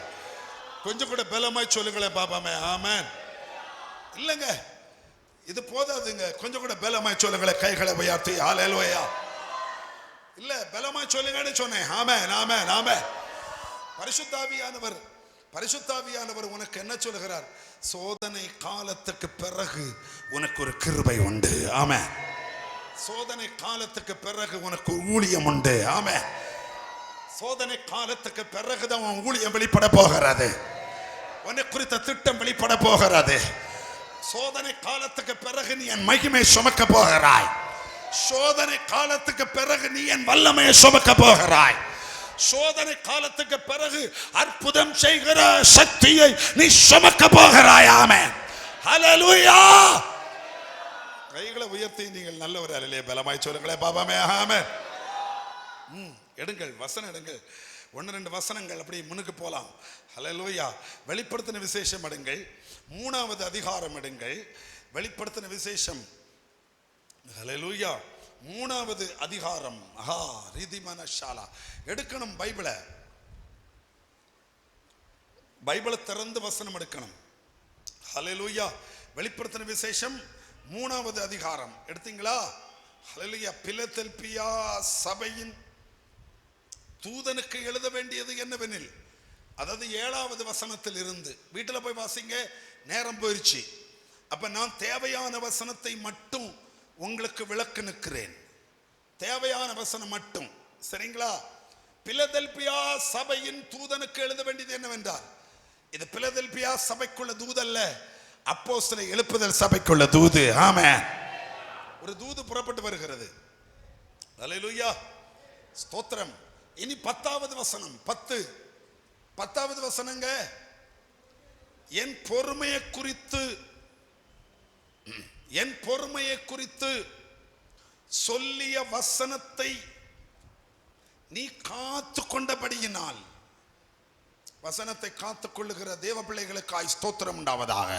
கொஞ்சம் கூட பலமாய் சொல்லுங்களே பாபாமே. ஆமென். இல்லங்க இது போதாதுங்க. கொஞ்சம் கூட பலமாய் சொல்லுங்களே. கைகளை உயர்த்தி ஹல்லேலூயா. இல்ல பலமாய் சொல்லுங்கன்னு சொன்னேன். ஆமென் ஆமென் ஆமென். பரிசுத்தாவியானவர் உனக்கு என்ன சொல்லுகிறார்? சோதனை காலத்துக்கு பிறகு உனக்கு ஒரு கிருபை உண்டு. ஆமென். சோதனை காலத்துக்கு பிறகு உனக்கு ஊழியம் உண்டு. ஆமென். சோதனை காலத்துக்கு பிறகுதான் உன் ஊழியம் வெளிப்பட போகிறது. உன்னை குறித்த திட்டம் வெளிப்பட போகிறது. சோதனை காலத்துக்கு பிறகு நீ என் மகிமை சுமக்க போகிறாய். சோதனை காலத்துக்கு பிறகு நீ என் வல்லமையை சுமக்க போகிறாய். சோதனை காலத்துக்கு பிறகு அற்புதம் செய்கிற சக்தியை நீ சுமக்க போகிறாய். ஆமென். ஹல்லேலூயா. கைகளை உயர்த்தி நீங்கள் நல்லவர் அல்லேலூயா பலமாய் சொல்லுங்களே பாபாமே. ஆமென். எடுங்கள் வசனம் எடுங்கள். 1-2 வசனங்கள் அப்படி முன்னுக்கு போலாம். ஹல்லேலூயா. வெளிப்படுத்தின விசேஷம் எடுங்கள். 3வது அதிகாரம் எடுங்கள். வெளிப்படுத்தின விசேஷம். ஹல்லேலூயா. 3வது அதிகாரம். ரிதிமனஷாலா எடுக்கணும். பைபிளை திறந்து வசனம் எடுக்கணும். ஹல்லேலூயா. வெளிப்படுத்தின விசேஷம் 3வது அதிகாரம் எடுத்தீங்களா? ஹல்லேலூயா. பிலதெல்பியா சபையின் தூதனுக்கு எழுத வேண்டியது என்னவெனில், அதாவது 7வது வசனத்தில் இருந்து வீட்டில் போய் வாசிங்க. நேரம் போயிடுச்சு. அப்ப நான் தேவையான வசனத்தை மட்டும் உங்களுக்கு விளக்க நிற்கிறேன். தேவையான வசனம் மட்டும். சரிங்களா? பிலதெல்பியா சபையின் தூதனுக்கு எழுத வேண்டியது என்னவென்றால், இது பிலதெல்பியா சபைக்குள்ள தூது அல்ல, அப்போஸ்தலர் எழுப்புதல் சபைக்குள்ள தூது. ஆமென். ஒரு தூது புறப்பட்டு வருகிறது. ஹல்லேலூயா. ஸ்தோத்திரம். இனி 10வது வசனம். 10வது வசனங்க. என் பொறுமையை குறித்து சொல்லிய வசனத்தை நீ காத்து கொண்டபடியினால், வசனத்தை காத்துக் கொள்ளுகிற தேவ பிள்ளைகளுக்காய் ஸ்தோத்திரம் உண்டாவதாக.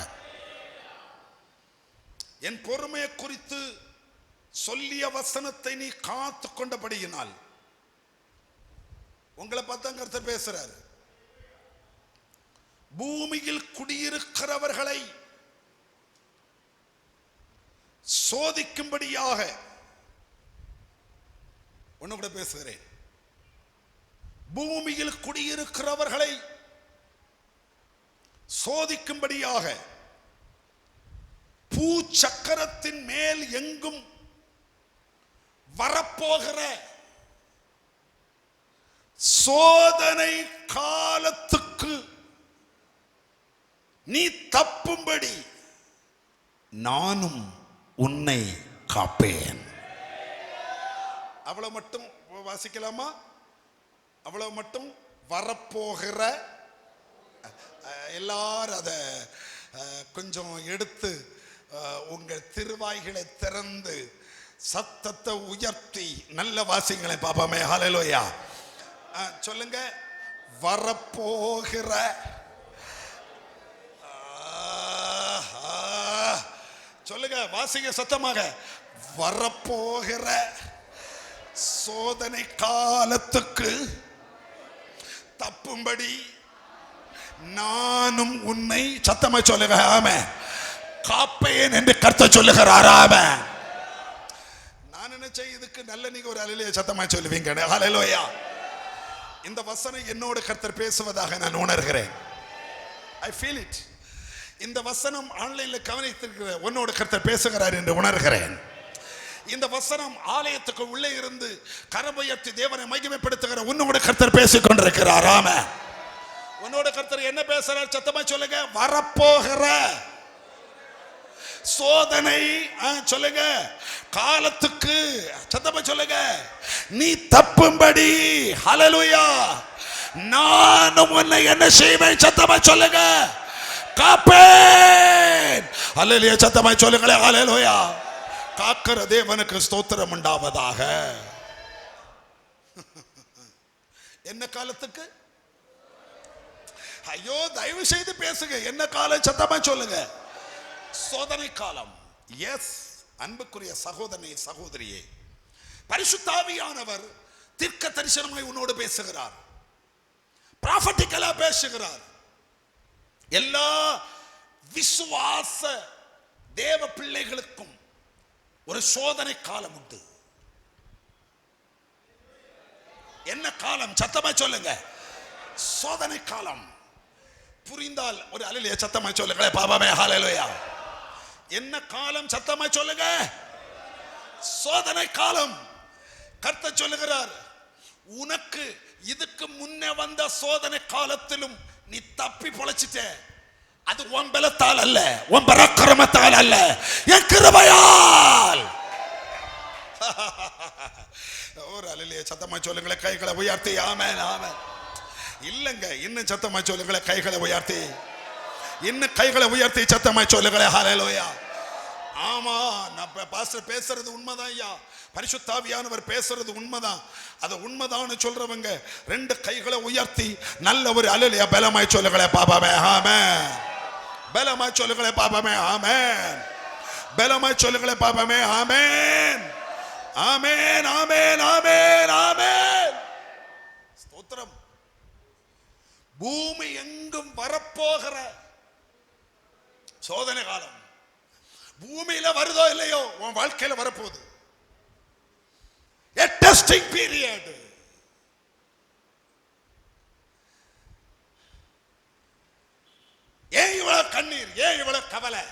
என் பொறுமையை குறித்து சொல்லிய வசனத்தை நீ காத்து கொண்டபடியினால். உங்களை பார்த்தா கர்த்தர் பேசுறாரு. பூமியில் குடியிருக்கிறவர்களை சோதிக்கும்படியாக ஒன்னு கூட பேசுகிறேன். பூமியில் குடியிருக்கிறவர்களை சோதிக்கும்படியாக பூச்சக்கரத்தின் மேல் எங்கும் வரப்போகிற சோதனை காலத்துக்கு நீ தப்பும்படி நானும் உன்னை காப்பேன். அவ்வளவு மட்டும் வாசிக்கலாமா? அவ்வளவு மட்டும் வரப்போகிற, எல்லாரும் அதை கொஞ்சம் எடுத்து உங்கள் திருவாய்களை திறந்து சத்தத்தை உயர்த்தி நல்ல வாசிங்களை பாப்பாமே. ஹல்லேலூயா சொல்லுங்க. வரப்போகிற, சொல்லுங்க வாசிங்க சத்தமாக. வரப்போகிற சோதனை காலத்துக்கு தப்பும்படி நானும் உன்னை, சத்தமா சொல்லுங்க, ஆமென், காப்பேன் என்று கர்த்தர் சொல்லுகிறார். ஆமென். நான் நினைச்ச இதுக்கு நல்ல நீங்க ஒரு அல்லேலூயா சத்தமா சொல்லுவீங்க. ஹல்லேலூயா. இந்த வசனம் என்னோடு கர்த்தர் பேசுவதாக நான் உணர்கிறேன். I feel it. இந்த வசனம் ஆன்லைன்ல கவனித்திருக்கிற உன்னோடு கர்த்தர் பேசுகிறார் என்று உணர்கிறேன். இந்த வசனம் ஆலயத்துக்கு உள்ளே இருந்து கரமுயர்த்தி தேவனை மகிமைப்படுத்துகிற உன்னோடு கர்த்தர் பேசிக் கொண்டிருக்கிறார். ஆமென். உன்னோட கர்த்தர் என்ன பேசுறார்? சத்தமா சொல்லுங்க. வரப்போகிற சோதனை, சொல்லுங்க, காலத்துக்கு, சத்தமா சொல்லுங்க, நீ தப்பும்படி, ஹல்லேலூயா, நானும் உன்னை என்ன செய்வேன்? சத்தமா சொல்லுங்க, காப்பேன். ஹல்லேலூயா சத்தமா சொல்லுங்களே. ஹல்லேலூயா. காக்கிற தேவனுக்கு ஸ்தோத்திரம் உண்டாவதாக. என்ன காலத்துக்கு? ஐயோ தயவு செய்து பேசுங்க. என்ன காலம்? சத்தமா சொல்லுங்க. சோதனை காலம். எஸ் அன்புக்குரிய சகோதரனே சகோதரியே, பரிசுத்த ஆவியானவர் தீர்க்க தரிசனமாய் உன்னோடு பேசுகிறார், ப்ராஃபட்டிக்கலா பேசுகிறார். எல்லா விசுவாச தேவ பிள்ளைகளுக்கும் ஒரு சோதனை காலம் உண்டு. என்ன காலம்? சத்தமா சொல்லுங்க. சோதனை காலம். புரிந்தால் ஒரு அல்லேலூயா சத்தமா சொல்லுங்களே பாபாமே. ஹல்லேலூயா. என்ன காலம்? சத்தமா சொல்லுங்க. சோதனை காலம். கர்த்தர் சொல்லுகிறார், உனக்கு இதுக்கு முன்னே வந்த சோதனை காலத்திலும் நீ தப்பி பொழைச்சிட்ட. அது உன் பலத்தால் அல்ல, உன் பராக்கிரமத்தால் அல்ல, என் கிருபையால். ஒரு அல்லேலூயா சத்தமா சொல்லுங்களே, கைகளை உயர்த்தி. ஆமென் ஆமென். இல்லங்க, இன்னும் சத்தமா சொல்லுங்களே, கைகளை உயர்த்தி. இன்னும் கைகளை உயர்த்தி சத்தமா சொல்லுங்களே. ஹல்லேலூயா. ஆமா, நான் பாஸ்டர் பேசுறது உண்மைதான் ஐயா, பரிசுத்த ஆவியானவர் பேசுறது உண்மைதான். அது உண்மைதான் சொல்றவங்க ரெண்டு கைகளை உயர்த்தி நல்ல ஒரு அல்லேலூயா பலமாய் சொல்லுங்களே பாபாமே. ஆமென். பலமாய் சொல்லுங்களே பாபாமே. ஆமென். பலமாய் சொல்லுங்களே பாபாமே. ஆமென் ஆமென் ஆமென் ஆமென் ஆமென். ஸ்தோத்திரம். பூமி எங்கும் வரப்போகிற சோதனை காலம். பூமியில வருதோ இல்லையோ, உன் வாழ்க்கையில வரப்போகுது. A testing period. ஏன் இவ்வளவு கண்ணீர்? ஏன் இவ்வளவு கவலை?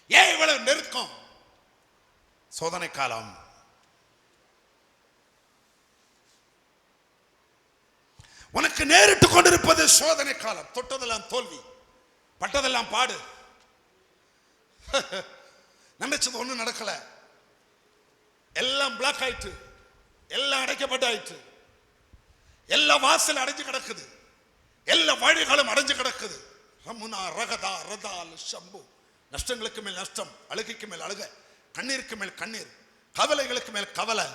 ஏன் இவ்வளவு நெருக்கம்? சோதனை காலம். உனக்கு நேரிட்டு கொண்டிருப்பது சோதனை காலம். தொட்டதெல்லாம் தோல்வி, பட்டதெல்லாம் பாடு. நினைச்சது ஒண்ணு நடக்கல, எல்லாம் பிளாக் ஆயிட்டு, எல்லாம் அடைக்கப்பட்டாயிட்டு, எல்லா வாசல் அடைஞ்சு கிடக்குது, எல்லா வழிகளும் அடைஞ்சு கிடக்குது. ரமுனா ரகதா ரதால் சம்பு. நஷ்டங்களுக்கு மேல் நஷ்டம், அழுகைக்கு மேல் அழுக, கண்ணீருக்கு மேல் கண்ணீர், கவலைகளுக்கு மேல் கவலை.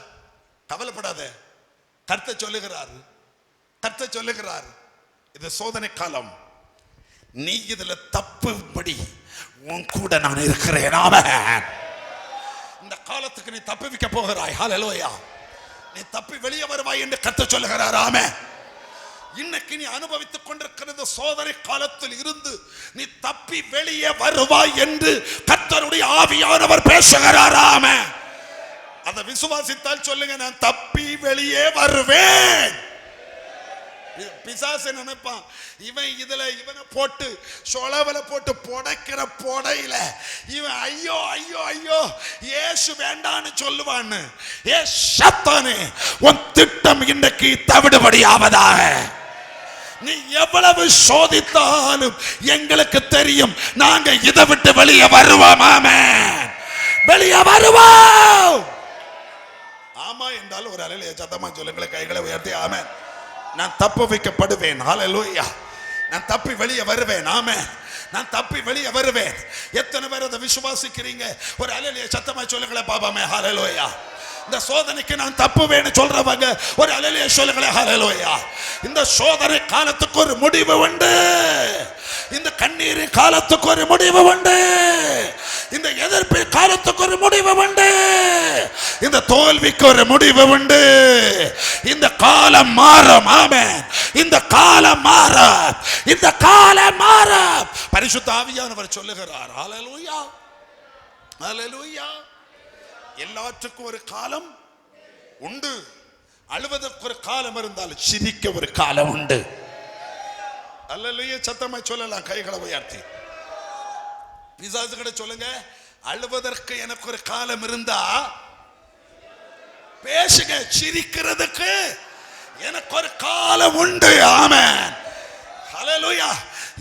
கவலைப்படாத. கர்த்தர் சொல்லுகிறார், கர்த்தர் சொல்லுகிறார், இது சோதனை காலம். நீ இதுல தப்பும்படி உன் கூட நான் இருக்கிறேன். ஆமென். இந்த காலத்துக்கு நீ தப்பி வைக்க போகிறாய். ஹல்லேலூயா. நீ தப்பி வெளியே வருவாய் என்று கர்த்தர் சொல்லுகிறார். ஆமென். இன்னைக்கு நீ அனுபவித்துக் கொண்டிருக்கிறது சோதனை காலத்தில் இருந்து நீ தப்பி வெளியே வருவாய் என்று கர்த்தருடைய ஆவியானவர் பேசுகிறார். ஆமென். அதை விசுவாசித்தால் சொல்லுங்க, நான் தப்பி வெளியே வருவேன். பிசாசு நினைப்பான், இவன் இதுல இவனை போட்டு சொலவல போட்டு புடைக்கிற புடையில இவன் ஐயோ ஐயோ ஐயோ இயேசு வேண்டான்னு சொல்லுவான்னு. ஏ சத்தானே, உன் திட்டம் இன்றைக்கு தவிடுபடி ஆவதாக. நீ எவ்வளவு சோதித்தாலும் எங்களுக்கு தெரியும், நாங்க இதை விட்டு வெளியே வருவோம். ஆமென், வெளியே வருவோம். ஆமா என்றாலும் ஒரு அலையில சத்தமா சொல்லுங்களேன், கைகளை உயர்த்தி. ஆமென். நான் தப்பு வைக்கப்படுவேன். ஹல்லேலூயா. நான் தப்பி வெளியே வருவேன். ஆமென், நான் தப்பி வெளியே வருவேன். எத்தனை பேர் அதை விசுவாசிக்கிறீங்க? ஒரு அலையில சத்தமா சொல்லுங்களேன் பாபாமே. ஹல்லேலூயா. இந்த சோதனைக்கு நான் தப்புவேன்னு சொல்றவங்க ஒரு அல்லேலூயா சொல்லுங்களேன். ஹல்லேலூயா. இந்த சோதனை காலத்துக்கு ஒரு முடிவு உண்டு. இந்த கண்ணீர் காலத்துக்கு ஒரு முடிவு உண்டு. இந்த எதிர்ப்பு காலத்துக்கு ஒரு முடிவு உண்டு. இந்த தோல்விக்கு ஒரு முடிவு உண்டு. இந்த காலம் மாறும். ஆமென். இந்த காலம் மாறும். இந்த காலம் மாறும். பரிசுத்த ஆவியானவர் சொல்லுகிறார். ஹல்லேலூயா, ஹல்லேலூயா. எல்லாத்துக்கும் ஒரு காலம் உண்டு. அழுவதற்கு ஒரு காலம் இருந்தால் சிரிக்க ஒரு காலம் உண்டு. அல்லேலூயா. சத்தமா சொல்லலாம், கைகளை உயர்த்தி. பிசாசு கிட்ட சொல்லுங்க, அழுவதற்கு எனக்கு ஒரு காலம் இருந்தா பேசுங்க, சிரிக்கிறதுக்கு எனக்கு ஒரு காலம் உண்டு. ஆமென், ஹல்லேலூயா.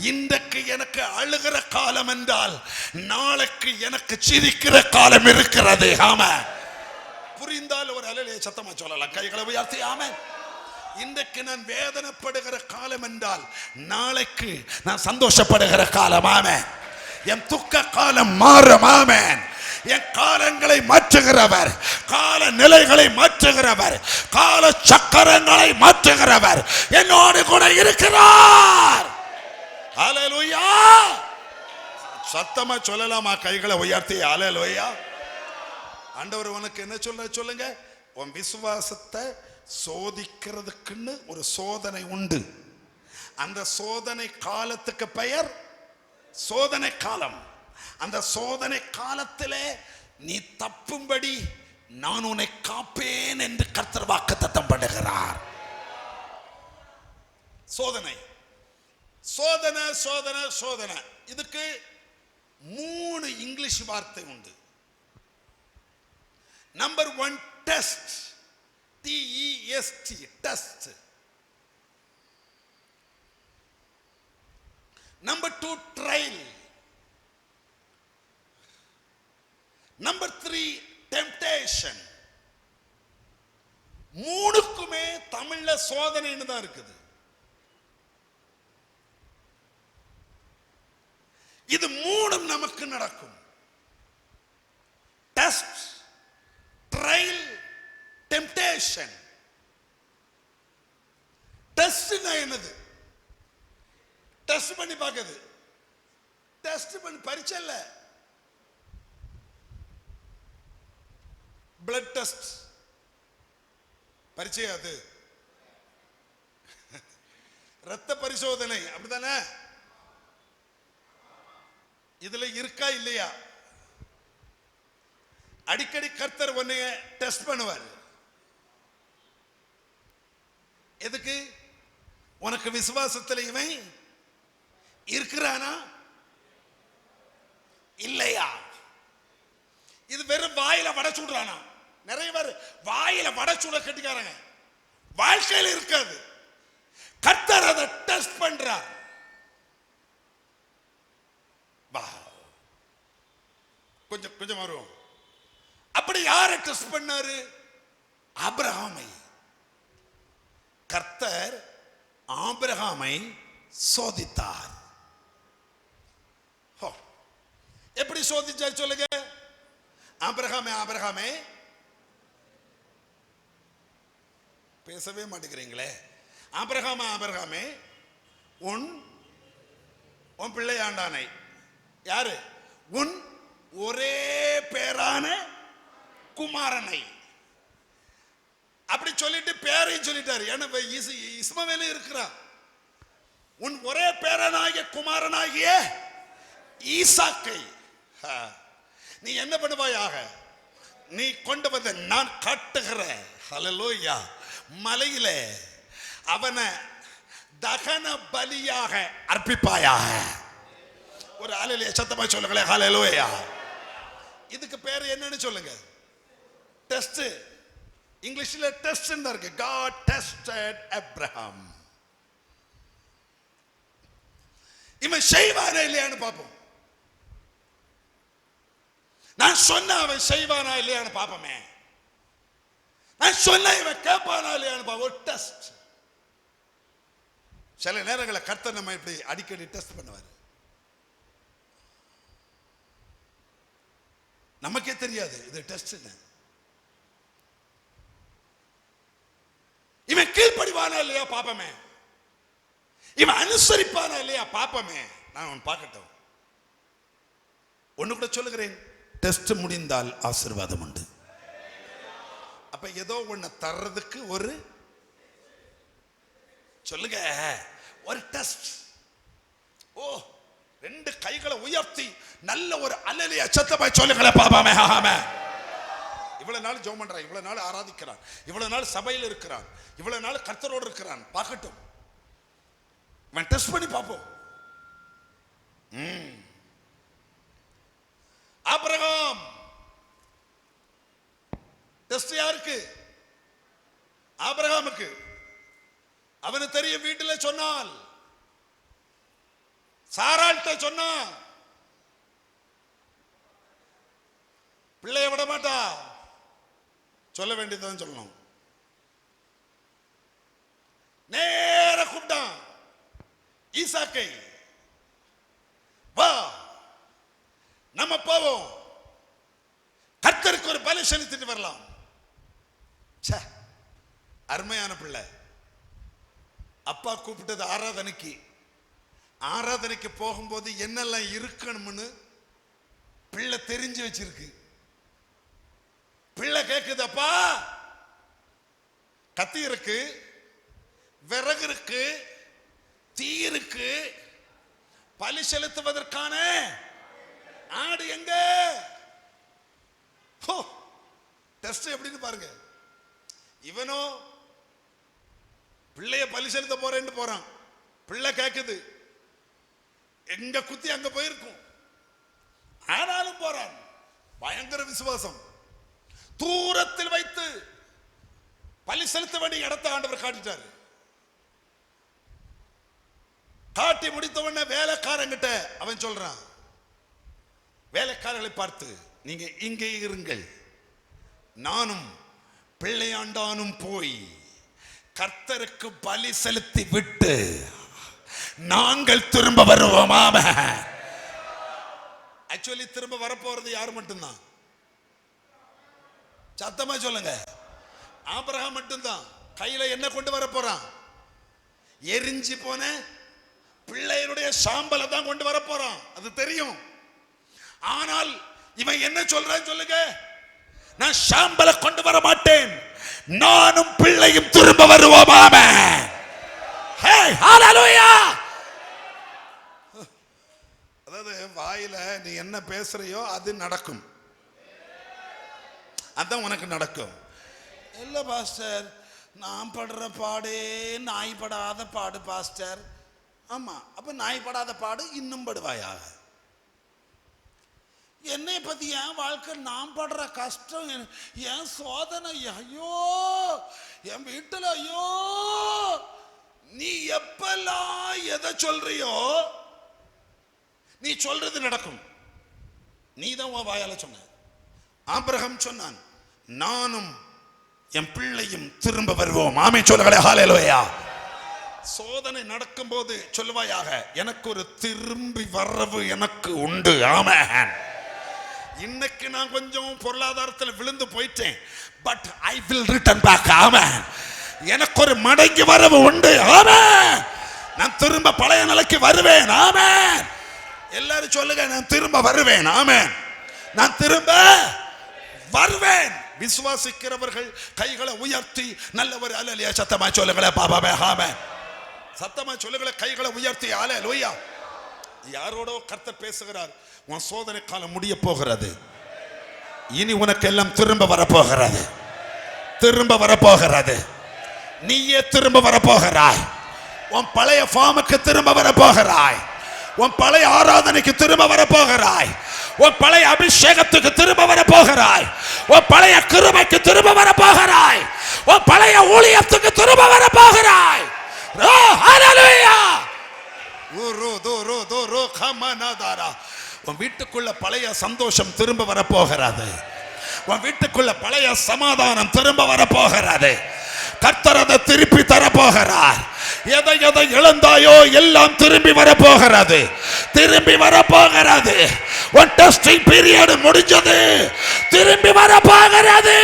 இன்றைக்கு எனக்கு அழுகிற காலம் என்றால் நாளைக்கு எனக்கு சிரிக்கிற காலம் இருக்கிறது. ஆமென். புரிந்தால் ஒரு அல்லேலூயா சத்தமா சொல்லலாம், கைகளை உயர்த்தி. ஆமென். இன்றைக்கு நான் வேதனைப்படுகிற காலம் என்றால் நாளைக்கு நான் சந்தோஷப்படுகிற காலம். ஆமென். என் துக்க காலம் மாறும். ஆமென். என் காலங்களை மாற்றுகிறவர், கால நிலைகளை மாற்றுகிறவர், கால சக்கரங்களை மாற்றுகிறவர் என்னோடு கூட இருக்கிறார். ஹல்லேலூயா. சத்தமா சொல்லலாமா, கைகளை உயர்த்தி. ஹல்லேலூயா. ஆண்டவர் உனக்கு என்ன சொல்லுங்க, உன் விசுவாசத்தை சோதிக்கிறதுக்குன்னு ஒரு சோதனை உண்டு. அந்த சோதனை காலத்துக்கு பெயர் சோதனை காலம். அந்த சோதனை காலத்திலே நீ தப்பும்படி நான் உன்னை காப்பேன் என்று கர்த்தர் வாக்குத்தத்தம் பண்ணுகிறார். சோதனை, சோதனை, சோதனை, சோதனை. இதுக்கு 3 இங்கிலீஷ் வார்த்தை உண்டு. Number 1 test, TEST, test. Number 2 trial. Number 3 temptation. 3க்குமே தமிழ்ல சோதனைன்னு தான் இருக்குது. இது 3ம் நமக்கு நடக்கும். Test, trial, temptation. டெஸ்ட்னா என்னது? டெஸ்ட் பண்ணி பார்க்குது. டெஸ்ட் பண்ணி பரீட்சை இல்ல, பிளட் டெஸ்ட் பரீட்சை. அது ரத்த பரிசோதனை, அப்படித்தானே? இதுல இருக்கா இல்லையா? அடிக்கடி கர்த்தர் உன்னைய டெஸ்ட் பண்ணுவார். எதுக்கு? உனக்கு விசுவாசத்தில் இவன் இருக்கிறானா இல்லையா? இது வெறும் வாயில வடச்சுடுறானா? நிறைய பேர் வாயில வடச்சுட கட்டிக்காரங்க, வாழ்க்கையில் இருக்காது. கர்த்தர் அதை டெஸ்ட் பண்றார். கொஞ்சம் கொஞ்சம் வரும். அப்படி யாரை டெஸ்ட் பண்ணாரு? ஆபிரகாமை. கர்த்தர் ஆபிரகாமை சோதித்தார். எப்படி சோதிச்சார் சொல்லுங்க? ஆபிரகாமே, ஆபிரகாமே, பேசவே மாட்டேங்கிறீங்களே. ஆபிரகாமே, ஆபிரகாமே, உன் பிள்ளையாண்டானை. யாரு? உன் ஒரே பேரான குமாரனை. அப்படி சொல்லிட்டு பேரையும் சொல்லிட்டாரு. ஏன்னா இஸ்மவேலும் இருக்கிறான். உன் ஒரே பேரனாகிய குமாரனாகிய ஈசாக்கை நீ என்ன பண்ணுவாயாக? நீ கொண்டு வந்த நான் காட்டுகிற ஹல்லேலூயா மலையில அவனை தகன பலியாக அர்ப்பிப்பாயாக. ஒரு ஹல்லேலூயா சத்தமா சொல்லுங்களேன். ஹல்லேலூயா. இதுக்கு பேர் என்னன்னு சொல்லுங்க? டெஸ்ட். இங்கிலீஷ்ல டெஸ்ட் இருக்கு. God tested Abraham. இவன் செய்வானா இல்லையான்னு பார்ப்போம். நான் சொன்ன அவன் செய்வானா இல்லையான்னு பார்ப்போமே. நான் சொன்ன இவன் கேட்பானா இல்லையான்னு பார்ப்போம். டெஸ்ட். சில நேரங்களில் கர்த்தர் நம்ம இப்படி அடிக்கடி டெஸ்ட் பண்ணுவார். நமக்கே தெரியாது இது டெஸ்ட். இவன் கீழ்ப்படிவானா இல்லையா பாப்பமே. இவன் அனுசரிப்பானா இல்லையா பாப்பமே. நான் அவன் பார்க்கட்டும். ஒண்ணு கூட சொல்லுகிறேன், டெஸ்ட் முடிந்தால் ஆசீர்வாதம் உண்டு. அப்ப ஏதோ ஒண்ணு தர்றதுக்கு ஒரு சொல்லுங்க, ஒரு டெஸ்ட். ஓ, ரெண்டு கைகளை உயர்த்தி நல்ல ஒரு அல்லேலூயா சத்தமாய் சொல்லுங்களேன் பாபாமே. ஆமென். இவ்வளவு நாள் ஜெபம் பண்றான், இவ்வளவு நாள் ஆராதிக்கிறான், இவ்வளவு நாள் சபையில் இருக்கிறான், இவ்வளவு நாள் கர்த்தரோடு இருக்கிறான். பார்க்கட்டும், இவன் டெஸ்ட் பண்ணி பார்ப்போம். ஆபிரகாம் டெஸ்ட் யாருக்கு? ஆபிரகாமுக்கு. அவனுக்கு தெரியும், வீட்டில் சொன்னால், சாராள்கிட்ட சொன்னா பிள்ளைய விட மாட்டா. சொல்ல வேண்டியதுதான் சொல்லணும். நேர கூப்பிட்டான் ஈசாக்கை, வா நம்ம போவோம், கர்த்தருக்கு ஒரு பலி செலுத்திட்டு வரலாம். அருமையான பிள்ளை. அப்பா கூப்பிட்டது ஆராதனைக்கு. ஆராதனைக்கு போகும்போது என்னெல்லாம் இருக்கணும்னு பிள்ளை தெரிஞ்சு வச்சிருக்கு. பிள்ளை கேக்குதப்பா, கத்தி இருக்கு, விறகு இருக்கு, தீ இருக்கு, பலி செலுத்துவதற்கான ஆடு எங்க? டெஸ்ட் எப்படின்னு பாருங்க. இவனோ பிள்ளைய பலி செலுத்த போறேன்னு போறான். பிள்ளை கேக்குது, எங்க குத்தி அங்க போயிருக்கும், ஆனாலும் போறான். பயங்கர விசுவாசம். தூரத்தில் வைத்து பலி செலுத்த வேண்டிய இடத்தை ஆண்டவர் காட்டிட்டாரு. காட்டி முடித்த உடனே வேலைக்காரங்கிட்ட அவன் சொல்றான், வேலைக்காரர்களை பார்த்து, நீங்க இங்கே இருங்கள், நானும் பிள்ளையாண்டானும் போய் கர்த்தருக்கு பலி செலுத்தி விட்டு நாங்கள் திரும்ப வருவோம். ஆக்சுவலி திரும்ப வரப்போறது யாரு மட்டும்தான்? சத்தமா சொல்லுங்க, ஆபிரகாம் மட்டும்தான். கையில என்ன கொண்டு வர போறான்? எரிஞ்சு போன பிள்ளையினுடைய சாம்பலை தான் கொண்டு வர போறான். அது தெரியும். ஆனால் இவன் என்ன சொல்றான் சொல்லுங்க, நான் சாம்பலை கொண்டு வர மாட்டேன், நானும் பிள்ளையும் திரும்ப வருவோம். ஆமென். ஹே, ஹalleluya. அதாவது வாயில நீ என்ன பேசுறியோ அது நடக்கும். அதான் உனக்கு நடக்கும். இல்ல பாஸ்டர், நான் படுற பாடே நாய் படாத பாடு பாஸ்டர். ஆமா, அப்ப நாய் படாத பாடு இன்னும் படுவாயாக. என்னை பத்தி என் வாழ்க்கை, நான் படுற கஷ்டம், என் சோதனை, ஐயோ என் வீட்டுல, ஐயோ. நீ எப்பெல்லாம் எதை சொல்றியோ நீ சொல்றது நடக்கும். நீ தான் உன் வாயால சொன்ன. ஆபிரகாம் சொன்னான், நானும் என் பிள்ளையும் திரும்ப வருவோம். ஆமென் சொல்லுங்களே, ஹalleluya. சோதனை நடக்கும் போது சொல்லுவாயாக, எனக்கு ஒரு திரும்பி வரவு எனக்கு உண்டு. ஆமென். இன்னைக்கு நான் கொஞ்சம் பொருளாதாரத்தில் விழுந்து போயிட்டேன், but I will return back. Amen. எனக்கு ஒரு மடங்கி வரவு உண்டு. ஆமென். நான் திரும்ப பழைய நிலைக்கு வருவேன். ஆமென். எல்லாரும் சொல்லுங்க, நான் திரும்ப வருவேன். ஆமென். நான் திரும்ப வருவேன். விசுவாசிக்கிறவர்கள் கைகளை உயர்த்தி நல்ல ஒரு அல்லேலூயா சத்தமா சொல்லுங்களே பாபாவே. ஆமென். சத்தமா சொல்லுங்களே, கைகளை உயர்த்தி அல்லேலூயா. யாரோட கர்த்தர் பேசுகிறார், உன் சோதனை காலம் முடிய போகிறது. இனி உனக்கு எல்லாம் திரும்ப வரப்போகிறது. திரும்ப வரப்போகிறது. நீயே திரும்ப வரப்போகிறாய். உன் பழைய ஃபார்முக்கு திரும்ப வரப்போகிறாய். உன் பழைய ஆராதனைக்கு திரும்ப வரப்போகிறாய். உன் பழைய அபிஷேகத்துக்கு திரும்ப வரப்போகிறாய். உன் பழைய கிருபைக்கு திரும்ப வரப்போகிறாய். உன் பழைய ஊழியத்துக்கு திரும்ப வரப்போகிறாய். ஹalleluya. உன் வீட்டுக்குள்ள பழைய சந்தோஷம் திரும்ப வரப்போகிறது. உன் வீட்டுக்குள்ள பழைய சமாதானம் திரும்ப வரப்போகிறது. கர்த்தர் அதை திருப்பி தரப்போகிறார். எதை எதை இழந்தாயோ எல்லாம் திரும்பி வரப்போகிறது. திரும்பி வரப்போகிறது. உன் டெஸ்டிங் பீரியட் முடிஞ்சது. திரும்பி வரப்போகிறது.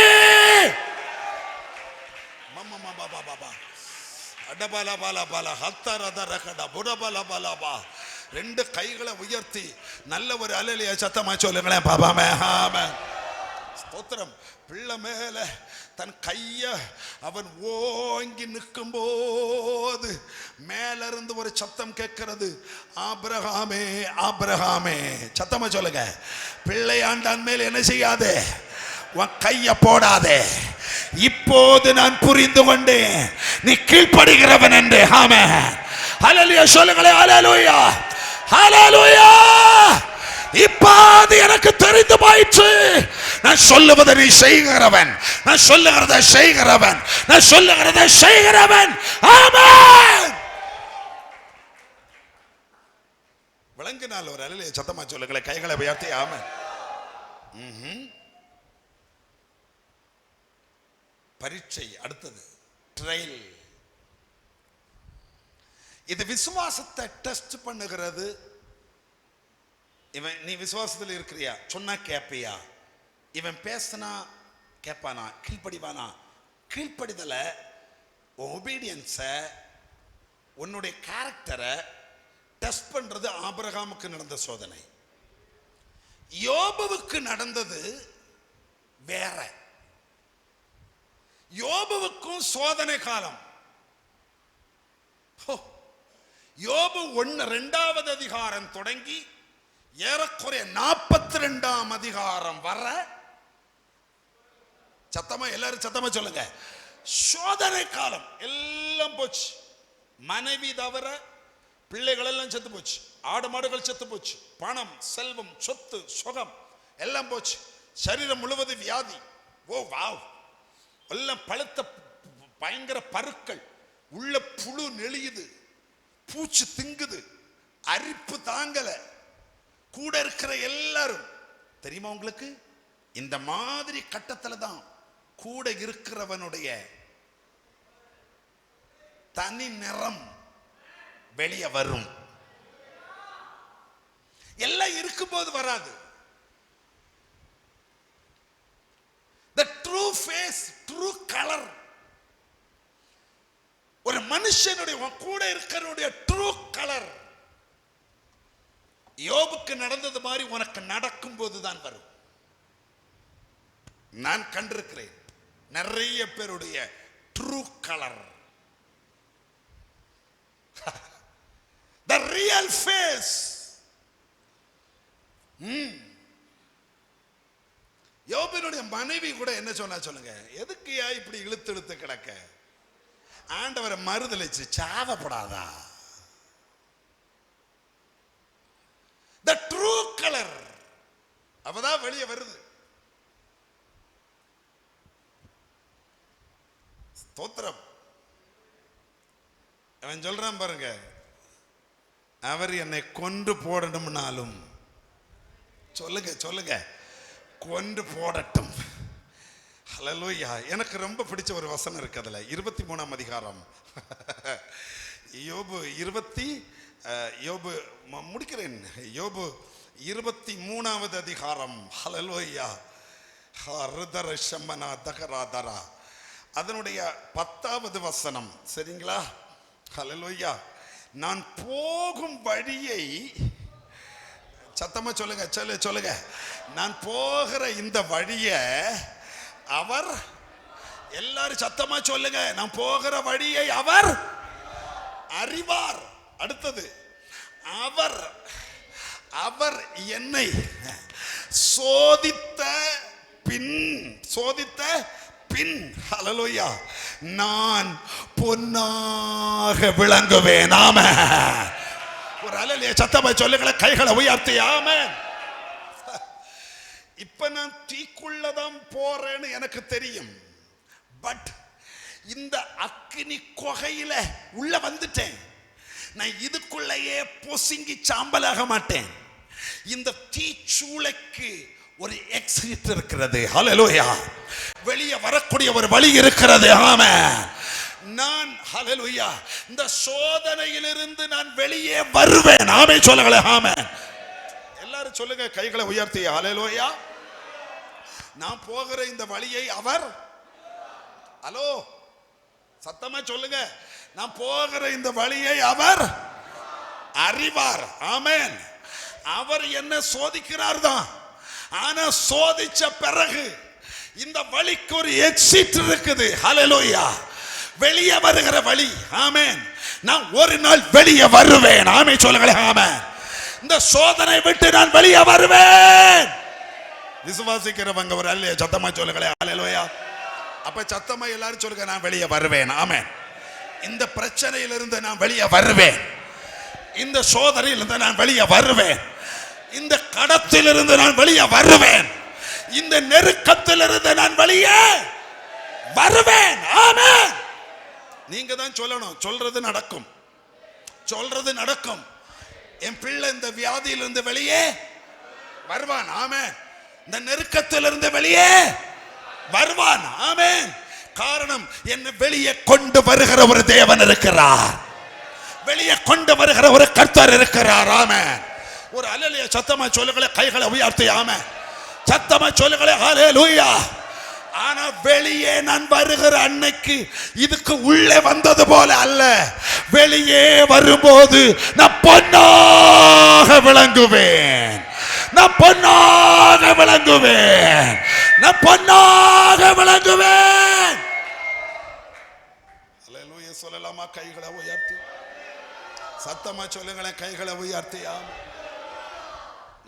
ரெண்டு கைகளை உயர்த்தி நல்ல ஒரு அலையில சத்தமா சொல்லுங்களேன். பாபாமே ஸ்தோத்திரம். பிள்ளை மேல தன் கைய அவன் ஓங்கி நிற்கும் போது மேல இருந்து ஒரு சத்தம் கேட்கிறது. ஆபிரகாமே ஆபிரகாமே. சத்தமா சொல்லுங்க. பிள்ளை ஆண்டான் மேல் என்ன செய்யாதே, உன் கைய போடாதே. இப்போது நான் புரிந்து கொண்டேன், நீ கீழ்ப்படுகிறவன் என்று. ஆமென். ஹல்லேலூயா சொல்லுங்களேன். ஹல்லேலூயா ஹல்லேலூயா. இப்போது எனக்கு தெரிந்து போயிற்று, நான் சொல்லுவதை நீ செய்கிறவன், நான் சொல்லுகிறதை செய்கிறவன், நான் சொல்லுகிறதை செய்கிறவன். ஆமென். விளங்கினால் ஒரு அலையில சத்தமா சொல்லுங்களேன். கைகளை உயர்த்தி. ஆமென். பரீட்சை அடுத்தது ட்ரையல். இது விசுவாசத்தை டெஸ்ட் பண்ணுகிறது. இவன் நீ விசுவாசத்தில் இருக்கிறியா, சொன்னா கேப்பியா, இவன் பேசினா கேட்பானா, கீழ்ப்படிவானா. கீழ்ப்படிதலை, ஒபீடியன்ஸை, உன்னுடைய கேரக்டரை டெஸ்ட் பண்றது ஆபிரகாமுக்கு நடந்த சோதனை. யோபுவுக்கு நடந்தது வேற. யோபுவுக்கும் சோதனை காலம். யோபு 1-2 அதிகாரம் தொடங்கி ஏறக்குறைய 42ஆம் அதிகாரம் வர, சத்தமா எல்லாரும் சத்தமா சொல்லுங்க, சோதனை காலம். எல்லாம் போச்சு. மனைவி தவிர பிள்ளைகள் எல்லாம் செத்து போச்சு. ஆடு மாடுகள் செத்து போச்சு. பணம், செல்வம், சொத்து, சுகம் எல்லாம் போச்சு. சரீரம் முழுவதும் வியாதி. ஓ வாவ். எல்லாம் பழுத்த பயங்கர பருக்கள். உள்ள புழு நெளியுது, பூச்சி திங்குது, அரிப்பு தாங்கல. கூட இருக்கிற எல்லாரும் தெரியுமா உங்களுக்கு, இந்த மாதிரி கட்டத்துல தான் கூட இருக்கிறவனுடைய தனி நிறம் வெளியே வரும். எல்லாம் இருக்கும்போது வராது. The true face, true color. ஒரு மனுஷனுடைய கூட இருக்கிறவனுடைய ட்ரூ கலர் யோபுக்கு நடந்தது மாதிரி உனக்கு நடக்கும் போதுதான் வரும். நான் கண்டிருக்கிறேன் நிறைய பேருடைய true colour, the real face. யோபினுடைய மனைவி கூட என்ன சொன்னா சொல்லுங்க, எதுக்கு இப்படி இழுத்து இழுத்து கிடக்க, ஆண்டவரை மறுதலிச்சு சாவப்படாதா. the true color அப்பதான் வெளியே வருது. ஸ்தோத்திரம். அவன் சொல்றான் பாருங்க, அவர் என்னை கொன்று போடணும்னாலும், சொல்லுங்க சொல்லுங்க, கொன்று போடட்டும். ஹல்லேலூயா. எனக்கு ரொம்ப பிடிச்ச ஒரு வசனம் இருக்கு அதுல, 23ஆம் அதிகாரம். யோபு முடிக்கிறேன். யோபு 23வது அதிகாரம். ஹல்லேலூயா. அதனுடைய 10வது வசனம். சரிங்களா? ஹல்லேலூயா. நான் போகும் வழியை, சத்தமா சொல்லுங்க சொல்லுங்க, நான் போகிற இந்த வழிய அவர், எல்லாரும் சத்தமா சொல்லுங்க, நான் போகிற வழியை அவர் அறிவார். அடுத்தது, அவர் அவர் என்னை சோதித்த பின் ஹல்லேலூயா நான் பொன்னாக விளங்குவேன். ஆமென். ஒரு அல்லேலூயா சத்தமா சொல்லுங்களேன், கைகளை உயர்த்தி. ஆமென். இப்ப நான் தீக்குள்ளதான் போறேன்னு எனக்கு தெரியும். பட் இந்த அக்கினி கொகையில உள்ள வந்துட்டேன். நான் இதுக்குள்ளேயே பொசுங்கி சாம்பலாக மாட்டேன். இந்த தீச்சூளைக்கு ஒரு எக்ஸிட் இருக்கிறது. ஹல்லேலூயா. வெளியே வரக்கூடிய ஒரு வழி இருக்கிறது. ஆமென். நான் ஹல்லேலூயா இந்த சோதனையிலிருந்து நான் வெளியே வருவேன். ஆமென் சொல்லுங்களேன். ஆமென். எல்லாரும் சொல்லுங்க, கைகளை உயர்த்தி. ஹல்லேலூயா. நான் போகிற இந்த வழியை அவர், ஹலோ சத்தமா சொல்லுங்க, நான் போகிற இந்த வழியை அவர் அறிவார். ஆமென். அவர் என்ன சோதிக்கிறார் தான், ஆனா சோதிச்ச பிறகு இந்த வழிக்கு ஒரு எக்ஸிட் இருக்குது. ஹல்லேலூயா. வெளியே வருகிற வழி. ஆமென். நான் ஒரு நாள் வெளியே வருவேன். ஆமென் சொல்லுங்களேன். ஆமென். இந்த சோதனை விட்டு நான் வெளியே வருவேன். விசுவாசிக்கிறவங்க ஒரு அல்லேலூயா சத்தமா சொல்லுங்களேன். ஹல்லேலூயா. அப்ப சத்தமா எல்லாரும் சொல்லுங்க, நான் வெளியே வருவேன். ஆமென். இந்த பிரச்சனையிலிருந்து நான் வெளியே வருவேன். இந்த சோதனையிலிருந்து நான் வெளியே வருவேன். இந்த கடத்திலிருந்து நான் வெளியே வருவேன். இந்த நெருக்கத்திலிருந்து நான் வெளியே வருவேன். ஆமென். நீங்க தான் சொல்லணும். சொல்றது நடக்கும். சொல்றது நடக்கும். என் பிள்ளை இந்த வியாதியிலிருந்து வெளியே வருவான். ஆமென். இந்த நெருக்கத்திலிருந்து வெளியே வருவான். ஆமென். காரணம், என்ன வெளியே கொண்டு வருகிற ஒரு தேவன் இருக்கிறார். வெளியே கொண்டு வருகிற ஒரு கர்த்தர் இருக்கிறார். ஆமென். ஒரு அல்லேலூயா சத்தமா சொல்லுங்களே, கைகளை உயர்த்தி. ஆமென். சத்தமா சொல்லுங்களே ஹல்லேலூயா. ஆனா வெளியே நான் வருகிற அன்னைக்கு இதுக்கு உள்ளே வந்தது போல அல்ல. வெளியே வரும்போது நான் பொன்னாக விளங்குவேன். நான் பொன்னாக விளங்குவேன். நான் பொன்னாக விளங்குவேன். ஹல்லேலூயா சொல்லலாமா? கைகளை உயர்த்தி சத்தமா சொல்லுங்களேன், கைகளை உயர்த்தி.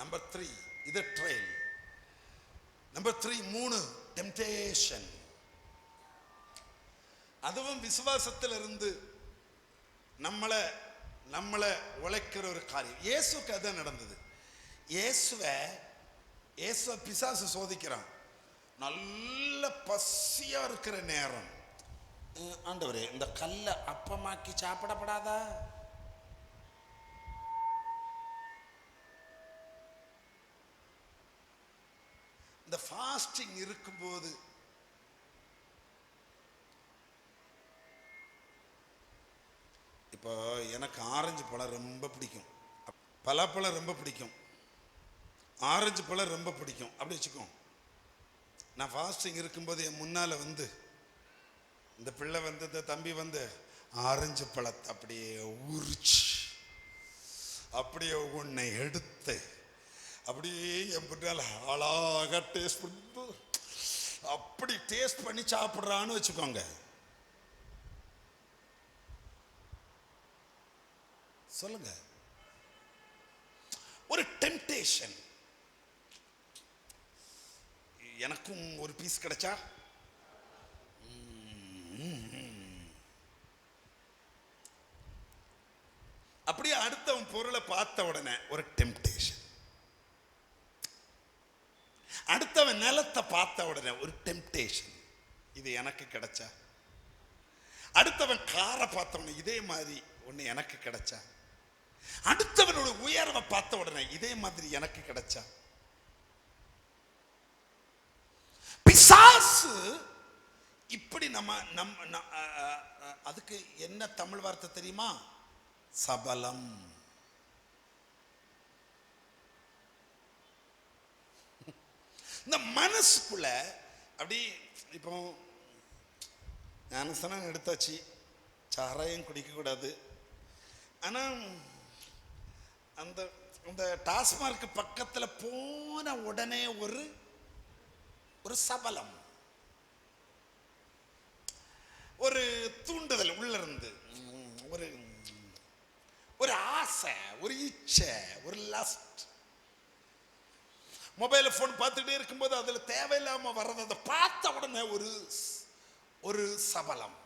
நம்பர் 3 இது ட்ரெயில். Number 3 3 temptation. அதுவும் விசுவாசத்தில் இருந்து நம்மளை உழைக்கிற ஒரு காரியம். இயேசுக்கு அதான் நடந்தது. இயேசுவை பிசாசு சோதிக்கிறான். நல்ல பசியா இருக்கிற நேரம், ஆண்டவரே இந்த கல்லை அப்பமாக்கி சாப்பிடப்படாதா? இந்த ஃபாஸ்டிங் இருக்கும்போது இப்போ எனக்கு ஆரஞ்சு பழம் ரொம்ப பிடிக்கும், பலாப்பழம் ரொம்ப பிடிக்கும், ஆரஞ்சு பழம் ரொம்ப பிடிக்கும். அப்படி வச்சுக்கோ. நான் ஃபாஸ்டிங் இருக்கும்போது என் முன்னால் வந்து இந்த பிள்ளை வந்து, இந்த தம்பி வந்து ஆரஞ்சு பழத்தை அப்படியே உரிச்சு அப்படியே உன்னை எடுத்து அப்படியே என் பின்னால் அழகாக டேஸ்ட் பண்ணி அப்படி டேஸ்ட் பண்ணி சாப்பிட்றான்னு வச்சுக்கோங்க. சொல்லுங்க. ஒரு டெம்டேஷன். எனக்கும் ஒரு பீஸ் கிடைச்சா அப்படியே அடுத்தவன் பொருளை பார்த்த உடனே ஒரு டெம்டேஷன். அடுத்தவன் நிலத்தை பார்த்த உடனே ஒரு டெம்டேஷன், இது எனக்கு கிடைச்சா. அடுத்தவன் காரை பார்த்த உடனே இதே மாதிரி ஒன்று எனக்கு கிடைச்சா. அடுத்தவனோட உயர்வை பார்த்த உடனே இதே மாதிரி எனக்கு கிடைச்சா. பிசாசு இப்படி நம்ம அதுக்கு என்ன தமிழ் வார்த்தை தெரியுமா? சபலம். இந்த மனசுக்குள்ள அப்படி இப்போ ஞானஸ்தானம் எடுத்தாச்சு, சாராயம் குடிக்க கூடாது. ஆனா அந்த அந்த டாஸ்மார்க் பக்கத்துல போன உடனே ஒரு சபலம், ஒரு தூண்டுதல் உள்ள இருந்து, ஒரு ஆசை, ஒரு இச்சை, ஒரு லஸ்ட். மொபைல் போன் பார்த்துட்டே இருக்கும்போது அதுல தேவையில்லாம வர்றது, அதை பார்த்த உடனே ஒரு சபலம்.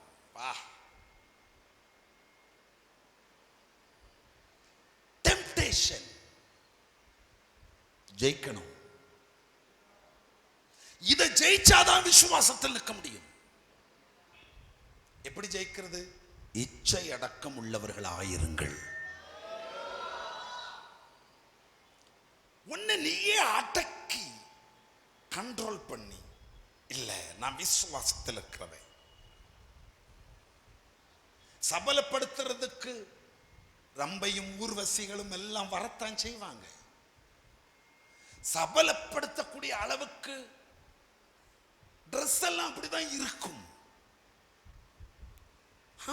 டெம்டேஷன். ஜெயிக்கணும். இதை ஜெயிச்சாதான் விசுவாசத்தில் நிற்க முடியும். எப்படி ஜெயிக்கிறது? இச்சை அடக்கம் உள்ளவர்களாயிருங்கள். உன்னை நீயே அடக்கி கண்ட்ரோல் பண்ணி, இல்ல நான் விசுவாசத்தில் இருக்கிறவன். சபலப்படுத்துறதுக்கு ரம்பையும் ஊர்வசிகளும் எல்லாம் வரத்தான் செய்வாங்க. சபலப்படுத்தக்கூடிய அளவுக்கு ட்ரெஸ் எல்லாம் அப்படிதான் இருக்கும்.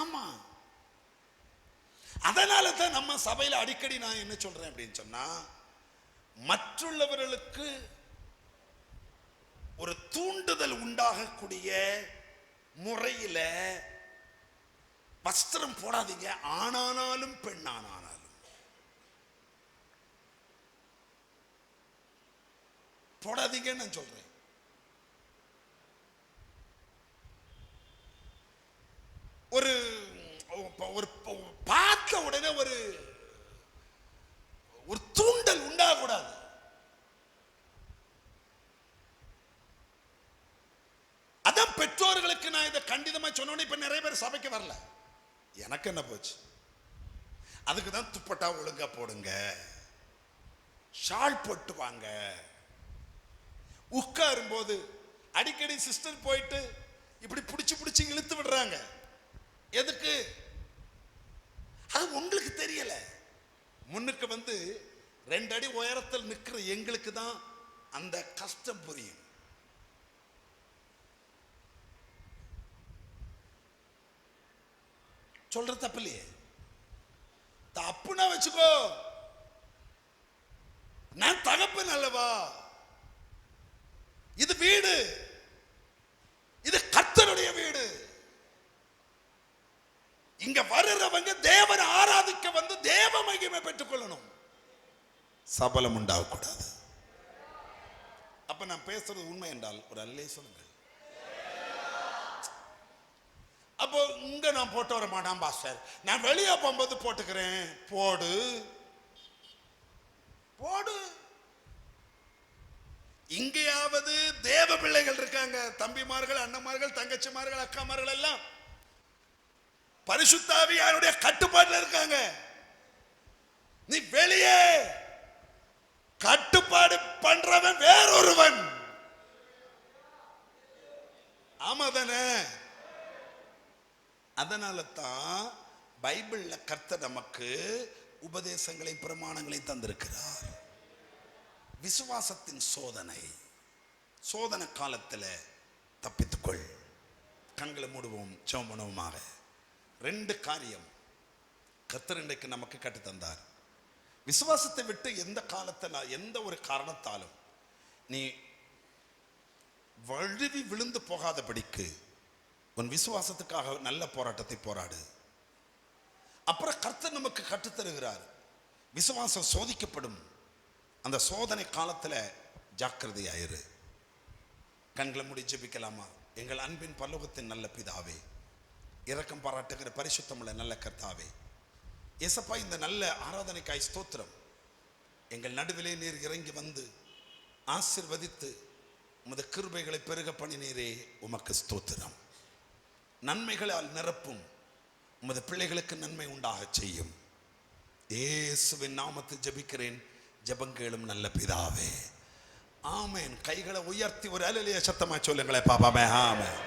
ஆமா, அதனால தான் நம்ம சபையில அடிக்கடி நான் என்ன சொல்றேன் அப்படின்னு சொன்னா, மற்றவர்களுக்கு ஒரு தூண்டுதல் உண்டாகக்கூடிய முறையில வஸ்திரம் போடாதீங்க. ஆணானாலும் பெண்ணானாலும் போடாதீங்கன்னு நான் சொல்றேன். ஒரு பார்த்த உடனே ஒரு தூண்டல் உண்டாகக்கூடாது. அதான் பெற்றோர்களுக்கு நான் இதை கண்டிதமா சொன்னோன்னு இப்ப நிறைய பேர் சபைக்கு வரல. எனக்கு என்ன போச்சு? அதுக்கு தான் துப்பட்டா ஒழுங்கா போடுங்க, ஷால் போட்டு வாங்க. உட்காரும் போது அடிக்கடி சிஸ்டர் போயிட்டு இப்படி பிடிச்சு இழுத்து விடுறாங்க. எதுக்கு? அது உங்களுக்கு தெரியல. முன்னுக்கு 2 அடி உயரத்தில் நிற்கிற எங்களுக்கு தான் அந்த கஷ்டம் புரியும். சொல்ற தப்பு இல்லையே. தப்புனா வச்சுக்கோ, நான் தகப்பன் அல்லவா. இது வீடு, இது கர்த்தருடைய வீடு. இங்க வருறவங்க தேவனை ஆராதிக்க வந்து தேவ மகிமை பெற்றுக் கொள்ளணும். சபலம் உண்டாகக்கூடாது. அப்ப நான் பேசுறது உண்மை என்றால் ஒரு அல்லே சொல்லுங்க. அப்போ இங்க நான் போட்டு வர மாட்டான் பாஸ்டர், நான் வெளியே போகும்போது போட்டுக்கிறேன். போடு போடு. இங்கேயாவது தேவ பிள்ளைகள் இருக்காங்க, தம்பிமார்கள், அண்ணன்மார்கள், தங்கச்சிமார்கள், அக்காமார்கள் எல்லாம் பரிசுத்த ஆவியாருடைய கட்டுப்பாட்டில் இருக்காங்க. நீ வெளியே கட்டுப்பாடு பண்றவன் வேறொருவன். ஆமா தானே? அதனால தான் பைபிள்ல கர்த்தர் நமக்கு உபதேசங்களை பிரமாணங்களை தந்திருக்கிறார். விசுவாசத்தின் சோதனை காலத்தில் தப்பித்துக்கொள். கண்களை மூடுவோம், ஜெபம் பண்ணுவோமாக. 2 காரியம் கர்த்தர் இன்றைக்கு நமக்கு கற்று தந்தார். விசுவாசத்தை விட்டு எந்த காலத்தில் எந்த ஒரு காரணத்தாலும் நீ வழுவி விழுந்து போகாதபடிக்கு உன் விசுவாசத்துக்காக நல்ல போராட்டத்தை போராடு. அப்புறம் கர்த்தர் நமக்கு கற்றுத்தருகிறார், விசுவாசம் சோதிக்கப்படும். அந்த சோதனை காலத்தில் ஜாக்கிரதையாயிரு. கண்களை மூடி ஜெபிக்கலாமா? எங்கள் அன்பின் பரலோகத்தின் நல்ல பிதாவே, இரக்கம் பாராட்டுகிற பரிசுத்தமுள்ள நல்ல கர்த்தாவே, ஏசப்பா, இந்த நல்ல ஆராதனைக்காய் ஸ்தோத்திரம். எங்கள் நடுவிலே நீர் இறங்கி வந்து ஆசீர்வதித்து உமது கிருபைகளை பெருக பண்ணினீரே, உமக்கு ஸ்தோத்திரம். நன்மைகளால் நிரப்பும். உமது பிள்ளைகளுக்கு நன்மை உண்டாக செய்யும். இயேசுவின் நாமத்தில் ஜெபிக்கிறேன், ஜெபங்கேளும் நல்ல பிதாவே, ஆமென். கைகளை உயர்த்தி ஒரு அல்லேலூயா சத்தமா சொல்லுங்களேன் பாப்பாமே. ஆமென்.